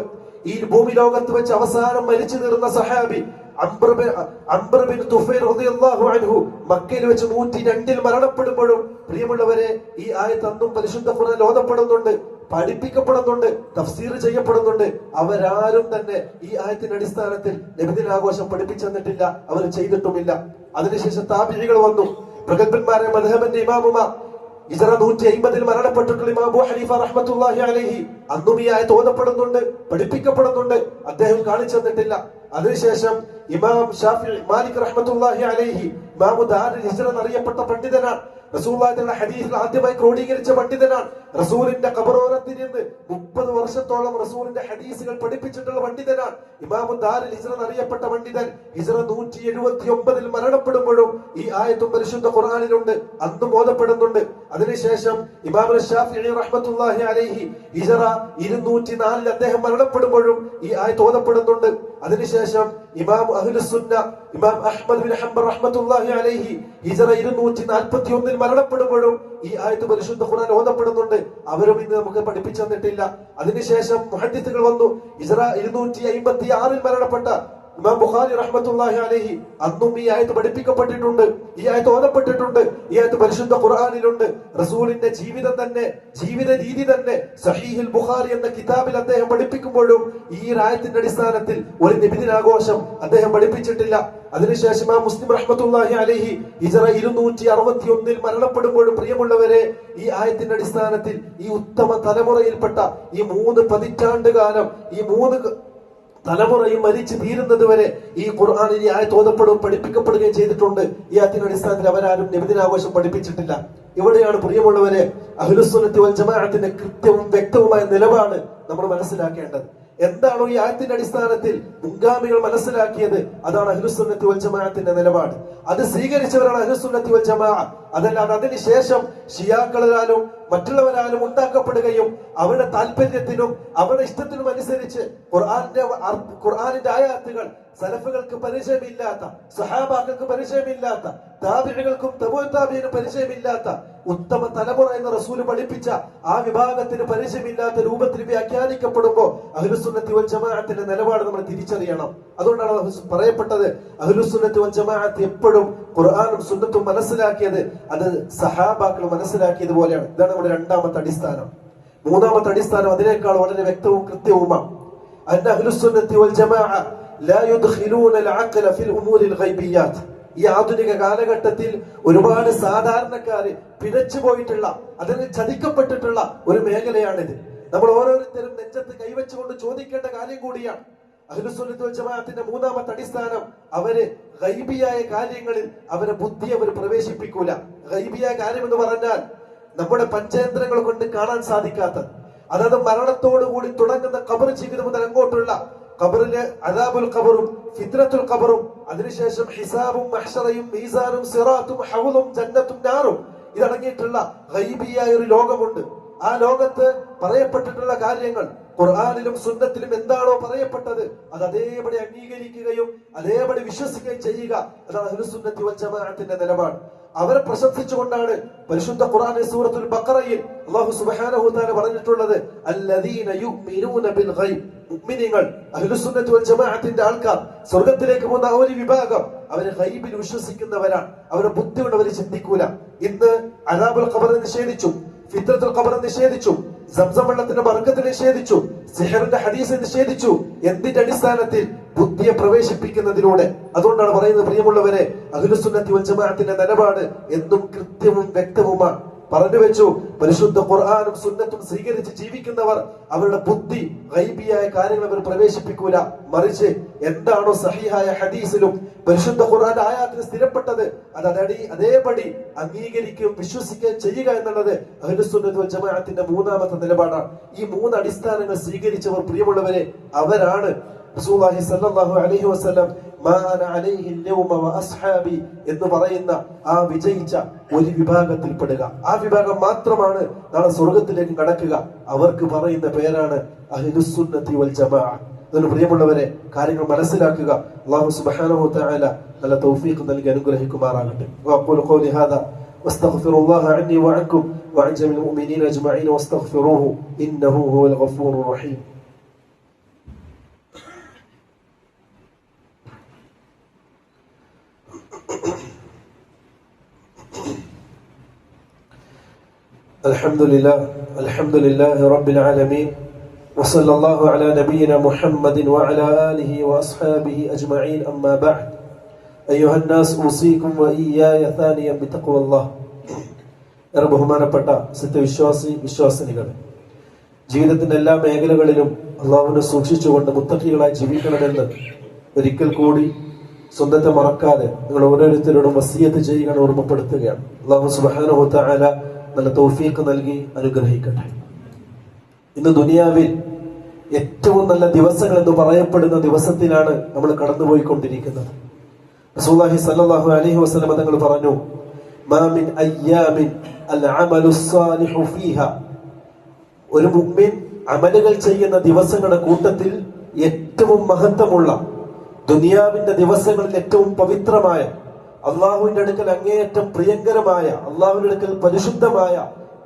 Speaker 1: ഈ ഭൂമി ലോകത്ത് വെച്ച് അവസാനം മരിച്ചു തീർന്ന സഹാബി അംബർ ബിൻ തുഫൈൽ റളിയല്ലാഹു അൻഹു മക്കയിൽ വെച്ച് 102 മരണപ്പെടുമ്പോഴും പ്രിയമുള്ളവരെ ഈ ആയത്ത് അന്നും പരിശുദ്ധ ഖുർആൻ ഓതപ്പെടുന്നുണ്ട്, പഠിപ്പിക്കപ്പെടുന്നുണ്ട്, തഫ്സീർ ചെയ്യപ്പെടുന്നുണ്ട്. അവരാരും തന്നെ ഈ ആയത്തിന്റെ അടിസ്ഥാനത്തിൽ നബിദിനാഘോഷം പഠിപ്പിച്ചു തന്നിട്ടില്ല, അവർ ചെയ്തിട്ടുമില്ല. അതിനുശേഷം താബിഈകൾ വന്നു, പ്രഗത്ഭന്മാരെ മദ്ഹബിന്റെ ഇമാമുമാർ. ഹിജ്റ 150 മരണപ്പെട്ടിട്ടുള്ള ഇമാം അബൂ ഹനീഫ റഹ്മത്തുള്ളാഹി അലൈഹി അന്നും ഈ ആയത്ത് ഓതപ്പെടുന്നുണ്ട്, പഠിപ്പിക്കപ്പെടുന്നുണ്ട്. അദ്ദേഹം കാണിച്ചു തന്നിട്ടില്ല. അതിനുശേഷം ഇമാം ഷാഫിഈ മാലിക് റഹ്മത്തുള്ളാഹി അലൈഹി ഇമാമു ദാറുൽ ഹിജ്റ എന്നറിയപ്പെട്ട പണ്ഡിതനാണ്. റസൂലുള്ളാഹിയുടെ ഹദീസിൽ ആദ്യമായി ക്രോഡീകരിച്ച പണ്ഡിതനാണ്. റസൂലിന്റെ ഖബറോരത്തിൽ നിന്ന് 30 വർഷത്തോളം റസൂലിന്റെ ഹദീസുകൾ പഠിപ്പിച്ചിട്ടുള്ള പണ്ഡിതനാണ്. ഇമാമു ദാറുൽ ഹിജ്റ എന്നറിയപ്പെട്ട പണ്ഡിതൻ ഹിജ്റ 179 മരണപ്പെടുമ്പോഴും ഈ ആയത്തും പരിശുദ്ധ ഖുർആനിലുണ്ട്, അന്നും ഓതപ്പെടുന്നുണ്ട്. അതിനുശേഷം ഇമാം ഷാഫിഈ റഹ്മത്തുള്ളാഹി അലൈഹി ഹിജ്റ 204 അദ്ദേഹം മരണപ്പെടുമ്പോഴും ഈ ആയത്ത് ഓതപ്പെടുന്നുണ്ട്. അതിനുശേഷം ഇമാം അഹ്ലുസ് സുന്ന ഇമാം അഹ്മദ് ബിൻ ഹംബൽ റഹ്മത്തുള്ളാഹി അലൈഹി ഹിജ്റ 241 മരണപ്പെടുമ്പോഴും ഈ ആയത്ത് പരിശുദ്ധ ഖുർആൻ ഓതപ്പെടുന്നുണ്ട്. അവരും ഇന്ന് നമുക്ക് പഠിപ്പിച്ചു തന്നിട്ടില്ല. അതിനുശേഷം മുഹദ്ദിസുകൾ വന്നു. ഹിജ്റ 256 മരണപ്പെട്ട ഇമാം ബുഖാരി റഹ്മത്തുള്ളാഹി അലൈഹി അന്നും ഈ ആയത്ത് പഠിപ്പിക്കപ്പെട്ടിട്ടുണ്ട്, ഈ ആയത്ത് ഓതപ്പെട്ടിട്ടുണ്ട്, ഈ ആയത്ത് പരിശുദ്ധ ഖുർആനിലുണ്ട്. റസൂലിന്റെ ജീവിതം തന്നെ, ജീവിത രീതി തന്നെ സഹീഹുൽ ബുഖാരി എന്ന കിതാബിൽ അദ്ദേഹം പഠിപ്പിക്കുമ്പോഴും ഈ ആയത്തിന്റെ അടിസ്ഥാനത്തിൽ ഒരു നബിദിനാഘോഷം അദ്ദേഹം പഠിപ്പിച്ചിട്ടില്ല. അതിനുശേഷം ഇമാം മുസ്ലിം റഹ്മത്തുള്ളാഹി അലൈഹി ഹിജ്റ 261 മരണപ്പെടുമ്പോഴും പ്രിയമുള്ളവരെ ഈ ആയത്തിന്റെ അടിസ്ഥാനത്തിൽ ഈ ഉത്തമ തലമുറയിൽപ്പെട്ട ഈ 3 പതിറ്റാണ്ട് കാലം, ഈ 3 തലമുറയും മരിച്ചു തീരുന്നത് വരെ ഈ ഖുർആനിൽ ഈ ആയത്ത് ഓതപ്പെടുകയും പഠിപ്പിക്കപ്പെടുകയും ചെയ്തിട്ടുണ്ട്. ഈ ആയത്തിന്റെ അടിസ്ഥാനത്തിൽ അവരാരും നബിദിനാഘോഷം പഠിപ്പിച്ചിട്ടില്ല. ഇവിടെയാണ് പ്രിയമുള്ളവരെ അഹ്ലുസുന്നത്തി വൽ ജമാഅത്തിന്റെ കൃത്യവും വ്യക്തവുമായ നിലപാട് നമ്മൾ മനസ്സിലാക്കേണ്ടത്. എന്താണോ ഈ ആയത്തിന്റെ അടിസ്ഥാനത്തിൽ മുൻഗാമികൾ മനസ്സിലാക്കിയത്, അതാണ് അഹ്ലുസുന്നത്തി വൽ ജമാഅത്തിന്റെ നിലപാട്. അത് സ്വീകരിച്ചവരാണ് അഹ്ലുസുന്നത്തി വൽ ജമാഅ. അതല്ലാതെ അതിനുശേഷം ഷിയാക്കളാലും മറ്റുള്ളവരാലും ഉണ്ടാക്കപ്പെടുകയും അവരുടെ താല്പര്യത്തിനും അവരുടെ ഇഷ്ടത്തിനും അനുസരിച്ച് ഖുർആനിന്റെ ആയാത്തുകൾ സലഫുകൾക്ക് പരിചയമില്ലാത്ത, സഹാബാക്കൾക്ക് പരിചയമില്ലാത്ത, താബിഈകൾക്കും തബൂഉ താബിഈനും പരിചയമില്ലാത്ത ഉത്തമ തലമുറ എന്ന് റസൂൽ പഠിപ്പിച്ച ആ വിഭാഗത്തിന് പരിചയമില്ലാത്ത രൂപത്തിൽ വ്യാഖ്യാനിക്കപ്പെടുമ്പോൾ അഹ്ലുസുന്നത്തി വൽ ജമാഅത്തിന്റെ നിലപാട് നമ്മൾ തിരിച്ചറിയണം. അതുകൊണ്ടാണ് പറയപ്പെട്ടത് അഹ്ലുസുന്നത്തി വൽ ജമാഅത്ത് എപ്പോഴും ഖുർആനും സുന്നത്തും മനസ്സിലാക്കിയത് അത് സഹാബാക്കൾ മനസ്സിലാക്കിയത് പോലെയാണ്. ഇതാണ് നമ്മുടെ രണ്ടാമത്തെ അടിസ്ഥാനം. മൂന്നാമത്തെ അടിസ്ഥാനം അതിനേക്കാൾ വളരെ വ്യക്തവും കൃത്യവുമാണ്. അന്ന അഹ്ലുസുന്നത്തി വൽ ജമാഅ ലാ യുദ്ഖിലൂന അൽ-അഖ്ല ഫിൽ ഉമൂരിൽ ഗൈബിയ്യാത്ത്. ഈ ആധുനിക കാലഘട്ടത്തിൽ ഒരുപാട് സാധാരണക്കാര് പിഴച്ചു പോയിട്ടുള്ള, അതിന് ചതിക്കപ്പെട്ടിട്ടുള്ള ഒരു മേഖലയാണിത്. നമ്മൾ ഓരോരുത്തരും നെഞ്ചത്ത് കൈവച്ചുകൊണ്ട് ചോദിക്കേണ്ട കാര്യം കൂടിയാണ്. അഹ്ലുസുന്നത്ത് വൽ ജമാഅത്തിന്റെ മൂന്നാമത്തെ അടിസ്ഥാനം, അവര് ഗൈബിയായ കാര്യങ്ങളിൽ അവരെ ബുദ്ധി അവർ പ്രവേശിപ്പിക്കൂല. ഗൈബിയായ കാര്യം എന്ന് പറഞ്ഞാൽ നമ്മുടെ പഞ്ചേന്ദ്രങ്ങൾ കൊണ്ട് കാണാൻ സാധിക്കാത്ത, അതായത് മരണത്തോടുകൂടി തുടങ്ങുന്ന ഖബർ ജീവിതം മുതൽ അങ്ങോട്ടുള്ള ഖബറിലെ അദാബുൽ ഖബറും ഫിത്നത്തുൽ ഖബറും, അതിനുശേഷം ഹിസാബും മഹ്ശറയും മീസാനും സിറാത്തും ഹൗളും ജന്നത്തും നാറും, ഇതടങ്ങിയിട്ടുള്ള ഗൈബിയായ ഒരു ലോകമുണ്ട്. ആ ലോകത്ത് പറയപ്പെട്ടിട്ടുള്ള കാര്യങ്ങൾ ഖുർആനിലും സുന്നത്തിലും എന്താണോ പറയപ്പെട്ടത് അത് അതേപടി അംഗീകരിക്കുകയും അതേപടി വിശ്വസിക്കുകയും ചെയ്യുക. അതാണ് അഹ്ലുസുന്നത്തി വൽ ജമാഅത്തിന്റെ നിലപാട്. അവരെ പ്രശംസിച്ചുകൊണ്ടാണ് പരിശുദ്ധ ഖുർആനിലെ സൂറത്തുൽ ബഖറയിൽ അല്ലാഹു സുബ്ഹാനഹു വ തആല പറഞ്ഞിട്ടുള്ളത്, അല്ലദീന യുഅ്മിനൂന ബിൽ ഗൈബ്. മുഅ്മിനീങ്ങൾ, അഹ്ലുസുന്നത്തി വൽ ജമാഅത്തിന്റെ ആൾക്കാർ, സ്വർഗ്ഗത്തിലേക്ക് പോകുന്ന ആ ഒരു വിഭാഗം, അവരെ ഗൈബിൽ വിശ്വസിക്കുന്നവരാണ്. അവരെ ബുദ്ധി കൊണ്ട് അവർ ചിന്തിക്കൂല. ഇന്ന് അദാബുൽ ഖബർ നിഷേധിച്ചു, ഫിത്നത്തുൽ ഖബർ നിഷേധിച്ചു, സംസം വെള്ളത്തിന്റെ ബർക്കത്ത് നിഷേധിച്ചു, സിഹറിന്റെ ഹദീസ് നിഷേധിച്ചു. എന്തിന്റെ അടിസ്ഥാനത്തിൽ? ബുദ്ധിയെ പ്രവേശിപ്പിക്കുന്നതിലൂടെ. അതുകൊണ്ടാണ് പറയുന്നത്, പ്രിയമുള്ളവരെ, അഹ്ലുസുന്നത്തി വൽ ജമാഅത്തിന്റെ നിലപാട് എന്തും കൃത്യവും വ്യക്തവുമാണ്. പറഞ്ഞു വെച്ചു, പരിശുദ്ധ ഖുർആനും സുന്നത്തും സ്വീകരിച്ച് ജീവിക്കുന്നവർ അവരുടെ ബുദ്ധി ഗൈബിയായ കാര്യങ്ങൾ അവർ പ്രവേശിപ്പിക്കൂല. മറിച്ച് എന്താണോ സഹിഹായ ഹദീസിലും പരിശുദ്ധ ഖുർആന്റെ ആയാത്തിൽ സ്ഥിരപ്പെട്ടത് അത് അതേപടി അംഗീകരിക്കുകയും വിശ്വസിക്കുകയും ചെയ്യുക എന്നുള്ളത് അഹ്ലുസുന്നത്ത് വൽ ജമാഅത്തിന്റെ മൂന്നാമത്തെ നിലപാടാണ്. ഈ മൂന്ന് അടിസ്ഥാനങ്ങൾ സ്വീകരിച്ചവർ, പ്രിയമുള്ളവരെ, അവരാണ് റസൂലുള്ളാഹി സ്വല്ലല്ലാഹു അലൈഹി വസല്ലം മാ അന അലൈഹി അൽ-യൗമ വ അസ്ഹാബി എന്ന് പറയുന്ന ആ വിജയിച്ച ഒരു വിഭാഗത്തിൽ പെടുക. ആ വിഭാഗം മാത്രമാണ് നാളെ സ്വർഗ്ഗത്തിലേക്ക് കടക്കുക. അവർക്ക് പറയുന്ന പേരാണ് അഹ്ലുസുന്നത്തി വൽ ജമാഅ. അതുകൊണ്ട് പ്രിയമുള്ളവരെ, കാര്യങ്ങൾ മനസ്സിലാക്കുക. അല്ലാഹു സുബ്ഹാനഹു വ തആല നല്ല തൗഫീഖ് നൽകി അനുഗ്രഹിക്കുമാറാകട്ടെ. വഅഖൂലു ഖൗലി ഹാദാ വസ്തഗ്ഫിറുല്ലാഹ അന്നി വഅൻകും വഅൻ ജമീഇൽ മുഅ്മിനീന അജ്മഈൻ വസ്തഗ്ഫിറൂഹു ഇന്നഹു ഹുവൽ ഗഫൂറുർ റഹീം. الحمد لله رب العالمين وصلى الله على نبينا محمد وعلى آله وأصحابه أجمعين أما بعد أيها الناس أوصيكم وإياي ثانيا بتقوى الله. ബഹുമാനപ്പെട്ട വിശ്വാസിനികൾ, ജീവിതത്തിന്റെ എല്ലാ മേഖലകളിലും അള്ളാഹുവിനെ സൂക്ഷിച്ചുകൊണ്ട് മുത്തഖികളായി ജീവിക്കണമെന്ന് ഒരിക്കൽ കൂടി സ്വന്തത്തെ മറക്കാതെ നിങ്ങൾ ഓരോരുത്തരോടും വസിയത്ത് ചെയ്യുക, ഓർമ്മപ്പെടുത്തുകയാണ്. അല്ലാഹു സുബ്ഹാനഹു വ തആല നല്ല തൗഫീഖ് നൽകി അനുഗ്രഹിക്കട്ടെ. ഇന്ന് ദുനിയാവിൽ ഏറ്റവും നല്ല ദിവസങ്ങൾ എന്ന് പറയപ്പെടുന്ന ദിവസത്തിലാണ് നമ്മൾ കടന്നുപോയിക്കൊണ്ടിരിക്കുന്നത്. റസൂലുള്ളാഹി സ്വല്ലല്ലാഹു അലൈഹി വസല്ലം തങ്ങൾ പറഞ്ഞു, മാ മിൻ അയ്യാമിൻ അൽ അമലു സ്സാലിഹു ഫീഹാ. ഒരു മുഅ്മിൻ അമലുകൾ ചെയ്യുന്ന ദിവസങ്ങളുടെ കൂട്ടത്തിൽ ഏറ്റവും മഹത്വമുള്ള, ദുനിയാവിന്റെ ദിവസങ്ങളിൽ ഏറ്റവും പവിത്രമായ, അള്ളാഹുവിന്റെ അടുക്കൽ അങ്ങേയറ്റം പ്രിയങ്കരമായ, അള്ളാഹുവിന്റെ അടുക്കൽ പരിശുദ്ധമായ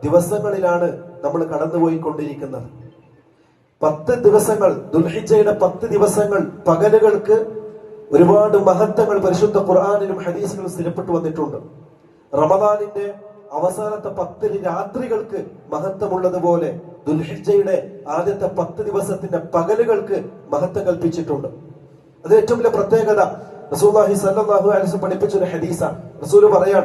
Speaker 1: ദിവസങ്ങളിലാണ് നമ്മൾ കടന്നുപോയിക്കൊണ്ടിരിക്കുന്നത്. 10 ദിവസങ്ങൾ, ദുൽഹിജ്ജയുടെ 10 ദിവസങ്ങൾ, പകലുകൾക്ക് ഒരുപാട് മഹത്വങ്ങൾ പരിശുദ്ധ ഖുർആനിലും ഹദീസിലും സ്ഥിരപ്പെട്ടു വന്നിട്ടുണ്ട്. റമദാനിന്റെ അവസാനത്തെ 10 രാത്രികൾക്ക് മഹത്വമുള്ളതുപോലെ ദുൽഹിജ്ജയുടെ ആദ്യത്തെ 10 ദിവസത്തിന്റെ പകലുകൾക്ക് മഹത്വം കൽപ്പിച്ചിട്ടുണ്ട്. അത് ഏറ്റവും വലിയ പ്രത്യേകത. റസൂലുള്ളാഹി സ്വല്ലല്ലാഹു അലൈഹി വസല്ലം പഠിപ്പിച്ച ഒരു ഹദീസാണ്. റസൂൽ പറയാൻ,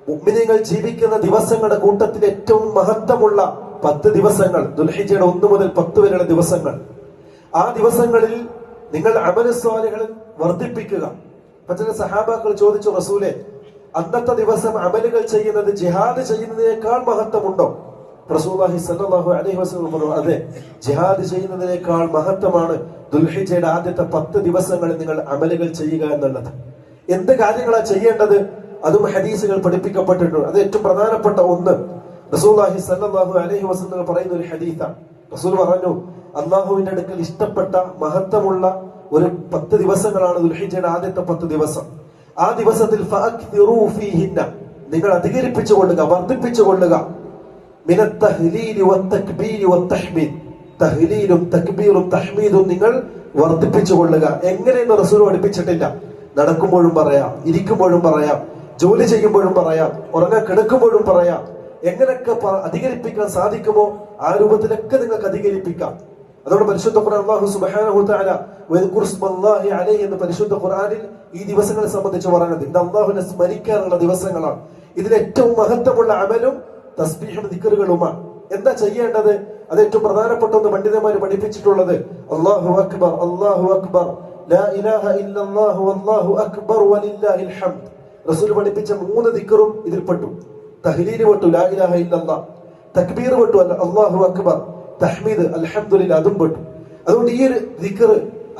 Speaker 1: മുഅ്മിനീങ്ങൾ ജീവിക്കുന്ന ദിവസങ്ങളുടെ കൂട്ടത്തിൽ ഏറ്റവും മഹത്വമുള്ള 10 ദിവസങ്ങൾ, ദുൽഹിജ്ജയുടെ 1 മുതൽ 10 വരെയുള്ള ദിവസങ്ങൾ. ആ ദിവസങ്ങളിൽ നിങ്ങൾ അമലു സ്വാലിഹുകൾ വർദ്ധിപ്പിക്കുക. ചില സഹാബാക്കൾ ചോദിച്ചു, റസൂലെ, അന്നത്തെ ദിവസം അമലുകൾ ചെയ്യുന്നത് ജിഹാദ് ചെയ്യുന്നതിനേക്കാൾ മഹത്വമുണ്ടോ? റസൂലുള്ളാഹി സ്വല്ലല്ലാഹു അലൈഹി വസല്ലം പറഞ്ഞു, അതെ, ജിഹാദ് ചെയ്യുന്നതിനേക്കാൾ മഹത്വമാണ് ദുൽഹിജ്ജയുടെ ആദ്യത്തെ 10 ദിവസങ്ങളിൽ നിങ്ങൾ അമലുകൾ ചെയ്യുക എന്നുള്ളത്. എന്ത് കാര്യങ്ങളാണ് ചെയ്യേണ്ടത്? അതും ഹദീസുകൾ പഠിപ്പിക്കപ്പെട്ടിട്ടുണ്ട്. അത് ഏറ്റവും പ്രധാനപ്പെട്ട ഒന്ന്, റസൂലുള്ളാഹി സ്വല്ലല്ലാഹു അലൈഹി വസല്ലം പറയുന്ന ഒരു ഹദീസാണ്. റസൂൽ പറഞ്ഞു, അള്ളാഹുവിന്റെ അടുക്കൽ ഇഷ്ടപ്പെട്ട മഹത്വമുള്ള ഒരു 10 ദിവസങ്ങളാണ് ദുൽഹിജ്ജയുടെ ആദ്യത്തെ 10 ദിവസം. ആ ദിവസത്തിൽ ഫഅക്തിറൂ ഫീഹിന്ന, നിങ്ങൾ അധികരിപ്പിച്ചു കൊള്ളുക, വർദ്ധിപ്പിച്ചു കൊള്ളുക. മിനത്ത് തഹ്ലീലി വത്തക്ബീരി വത്തഹ്മീദ്, തഹ്ലീലും തക്ബീറും തഹ്മീദും നിങ്ങൾ വർദ്ധിപ്പിച്ചു കൊള്ളുക. എങ്ങനെയെന്ന് റസൂൽ പഠിപ്പിച്ചിട്ടില്ല. നടക്കുമ്പോഴും പറയാം, ഇരിക്കുമ്പോഴും പറയാം, ജോലി ചെയ്യുമ്പോഴും പറയാം, ഉറങ്ങാൻ കിടക്കുമ്പോഴും പറയാം. എങ്ങനെയൊക്കെ അധികരിപ്പിക്കാൻ സാധിക്കുമോ ആ രൂപത്തിലൊക്കെ നിങ്ങൾക്ക് അധികരിപ്പിക്കാം. അതുകൊണ്ട് പരിശുദ്ധ ഖുർആൻ അല്ലാഹു സുബ്ഹാനഹു തആല വയദ്കുർ ഇസ്മല്ലാഹി അലൈഹി എന്ന് പരിശുദ്ധ ഖുർആനിൽ ഈ ദിവസങ്ങളെ സംബന്ധിച്ച് പറയുന്നത് ഇത് അല്ലാഹുവിനെ സ്മരിക്കാനുള്ള ദിവസങ്ങളാണ്. ഇതിൽ ഏറ്റവും മഹത്വമുള്ള അമലും തസ്ബീഹും ദിക്റുകളുമാണ്. എന്താ ചെയ്യേണ്ടത്? അത് ഏറ്റവും പ്രധാനപ്പെട്ട ഒന്ന് പണ്ഡിതന്മാർ പഠിപ്പിച്ചിട്ടുള്ളത് അല്ലാഹു അക്ബർ, അല്ലാഹു അക്ബർ, ലാ ഇലാഹ ഇല്ലല്ലാഹു വല്ലാഹു അക്ബർ വലില്ലാഹിൽ ഹംദ്. റസൂൽ പഠിപ്പിച്ച 3 ദിക്റും ഇതിൽ പെട്ടു. തഹ്ലീൽ പെട്ടു, ലാ ഇലാഹ ഇല്ലല്ലാഹ്. തക്ബീർ പെട്ടു, അല്ലാഹു അക്ബർ. തഹ്മീദ്, അൽഹംദുലില്ലാഹ്, അതും പെട്ടു. അതുകൊണ്ട് ഈ ഒരു ദിക്ർ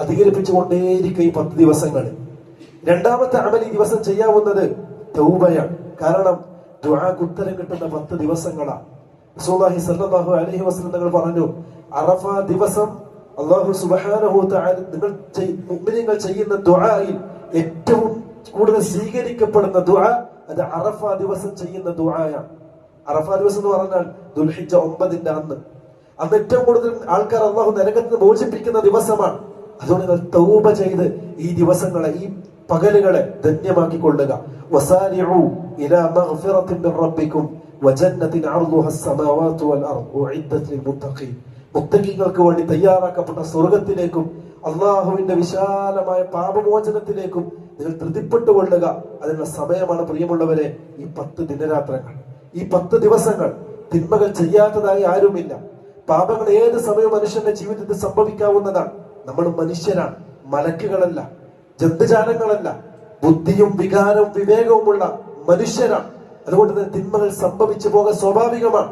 Speaker 1: അധികരിപ്പിച്ചുകൊണ്ടേയിരിക്കും ഈ 10 ദിവസങ്ങളിൽ. രണ്ടാമത്തെ അമൽ ഈ ദിവസം ചെയ്യാവുന്നത് തൗബയാണ്. കാരണം ദുആക്ക് ഉത്തരം കിട്ടുന്ന 10 ദിവസങ്ങളാണ്. റസൂലുള്ളാഹി സ്വല്ലല്ലാഹു അലൈഹി വസല്ലം തങ്ങൾ പറഞ്ഞു, അറഫ ദിവസം അല്ലാഹു സുബ്ഹാനഹു തആല മുഅ്മിനീങ്ങൾ ചെയ്യുന്ന ദുആയിൽ ഏറ്റവും കൂടുതൽ സ്വീകരിക്കപ്പെടുന്ന ദുആ അത് അറഫ ദിവസം ചെയ്യുന്ന ദുആയാണ്. അറഫ ദിവസം എന്ന് പറഞ്ഞാൽ ദുൽഹിജ്ജ 9ന്റെ അന്ന് ഏറ്റവും കൂടുതൽ ആൾക്കാർ അല്ലാഹു നരകത്തിൽ നിന്ന് മോചിപ്പിക്കുന്ന ദിവസമാണ്. അതുകൊണ്ട് നിങ്ങൾ തൗബ ചെയ്ത് ഈ ദിവസങ്ങളെ, ഈ പകലുകളെ ധന്യമാക്കിക്കൊള്ളുക. വസാരിഉ ഇലാ മഗ്ഫിറത്തിൻ മിർ റബ്ബിക്കും വജന്നത്തിൻ അർദുഹാ അസ്സമാവാതു വൽ അർദ് ഉഇദ്ദത് ലിൽ മുത്തഖീൻ. മുത്തഖീങ്ങൾക്ക് വേണ്ടി തയ്യാറാക്കപ്പെട്ട സ്വർഗ്ഗത്തിലേക്കും അല്ലാഹുവിന്റെ വിശാലമായ പാപമോചനത്തിലേക്കും നിങ്ങൾ ധൃതിപ്പെട്ടുകൊള്ളുക. അതിനുള്ള സമയമാണ് പ്രിയമുള്ളവരെ ഈ 10 ദിനരാത്രങ്ങൾ, ഈ 10 ദിവസങ്ങൾ. തിന്മകൾ ചെയ്യാത്തതായി ആരുമില്ല. പാപങ്ങൾ ഏത് സമയവും മനുഷ്യന്റെ ജീവിതത്തിൽ സംഭവിക്കാവുന്നതാണ്. നമ്മൾ മനുഷ്യരാണ്, മലക്കുകളല്ല, ജന്തുജാലങ്ങളല്ല. ബുദ്ധിയും വികാരവും വിവേകവുമുള്ള മനുഷ്യരാണ്. അതുകൊണ്ട് തന്നെ തിന്മകൾ സംഭവിച്ചു പോകാൻ സ്വാഭാവികമാണ്.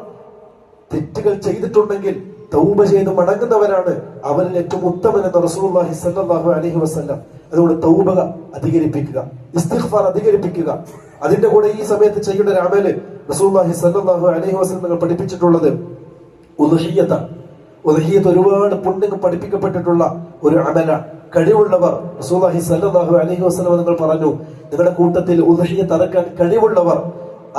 Speaker 1: തെറ്റുകൾ ചെയ്തിട്ടുണ്ടെങ്കിൽ തൗബ ചെയ്ത് മടങ്ങുന്നവരാണ് അവരിൽ ഏറ്റവും ഉത്തമനെന്ന് റസൂലുള്ളാഹി സ്വല്ലല്ലാഹു അലൈഹി വസല്ലം. അതുകൊണ്ട് തൗബ അധികരിപ്പിക്കുക, ഇസ്തിഗ്ഫാർ അധികരിപ്പിക്കുക. അതിന്റെ കൂടെ ഈ സമയത്ത് ചെയ്യേണ്ട ഒരു അമല് റസൂലുള്ളാഹി സ്വല്ലല്ലാഹു അലൈഹി വസല്ലം നിങ്ങൾ പഠിപ്പിച്ചിട്ടുള്ളത് ഉദ്ഹിയ്യത്താണ്. ഉദ്ഹിയ്യത്ത് ഒരുപാട് പുണ്യങ്ങൾ പഠിപ്പിക്കപ്പെട്ടിട്ടുള്ള ഒരു അമലാണ്. കഴിവുള്ളവർ, റസൂലുള്ളാഹി സ്വല്ലല്ലാഹു അലൈഹി വസല്ലം നിങ്ങൾ പറഞ്ഞു, നിങ്ങളുടെ കൂട്ടത്തിൽ ഉദ്ഹിയ്യത്ത് അറക്കാൻ കഴിവുള്ളവർ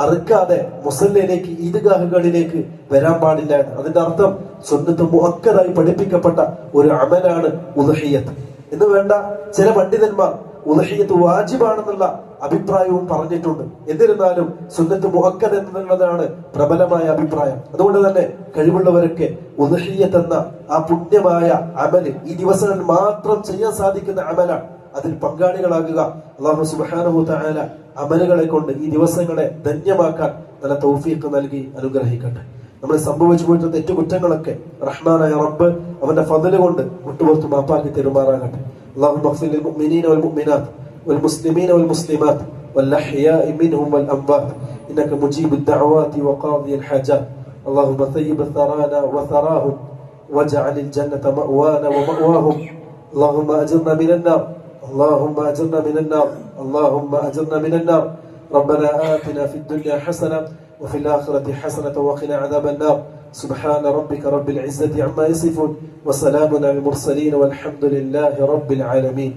Speaker 1: അറുക്കാതെ മുസല്ലയിലേക്ക്, ഈദ്ഗാഹുകളിലേക്ക് വരാൻ പാടില്ല. അതിന്റെ അർത്ഥം സുന്നത്ത് മുഅക്കദായി പഠിപ്പിക്കപ്പെട്ട ഒരു അമലാണ് ഉദ്ഹിയ്യത്ത് എന്ന് വേണ്ട. ചില പണ്ഡിതന്മാർ ഉദ്ഹിയ്യത്ത് വാജിബാണെന്നുള്ള അഭിപ്രായവും പറഞ്ഞിട്ടുണ്ട്. എന്നിരുന്നാലും സുന്നത്ത് മുഅക്കദ് എന്നുള്ളതാണ് പ്രബലമായ അഭിപ്രായം. അതുകൊണ്ട് തന്നെ കഴിവുള്ളവരൊക്കെ ഉദ്ഹിയ്യത്ത് എന്ന ആ പുണ്യമായ അമല് ഈ ദിവസങ്ങളിൽ മാത്രം ചെയ്യാൻ സാധിക്കുന്ന അമലാണ്. അതിൽ പങ്കാളികളാകുക. അല്ലാഹു സുബ്ഹാനഹു തആല അമലുകളെ കൊണ്ട് ഈ ദിവസങ്ങളെ ധന്യമാക്കാൻ നല്ല തൗഫീഖ് നൽകി അനുഗ്രഹിക്കട്ടെ. നമ്മൾ സംഭവിച്ചു പോയിട്ടുള്ള തെറ്റുകുറ്റങ്ങളൊക്കെ റഹ്മാനായ റബ്ബ് അവന്റെ ഫضല് കൊണ്ട് വിട്ടുപുറത്ത് മാപ്പാക്കി തെരുമാറാകട്ടെ. اللهم اغفر للمؤمنين والمؤمنات والمسلمين والمسلمات والأحياء منهم والأموات إنك مجيب الدعوات وقاضي الحاجات. اللهم طيب ثرانا وثراهم واجعل الجنة مأوانا ومأواهم. اللهم أجرنا من النار، اللهم أجرنا من النار، اللهم أجرنا من النار. ربنا آتنا في الدنيا حسنة وفي الآخرة حسنة وقنا عذاب النار. سبحان ربك رب العزة عما يصفون وسلام على المرسلين والحمد لله رب العالمين.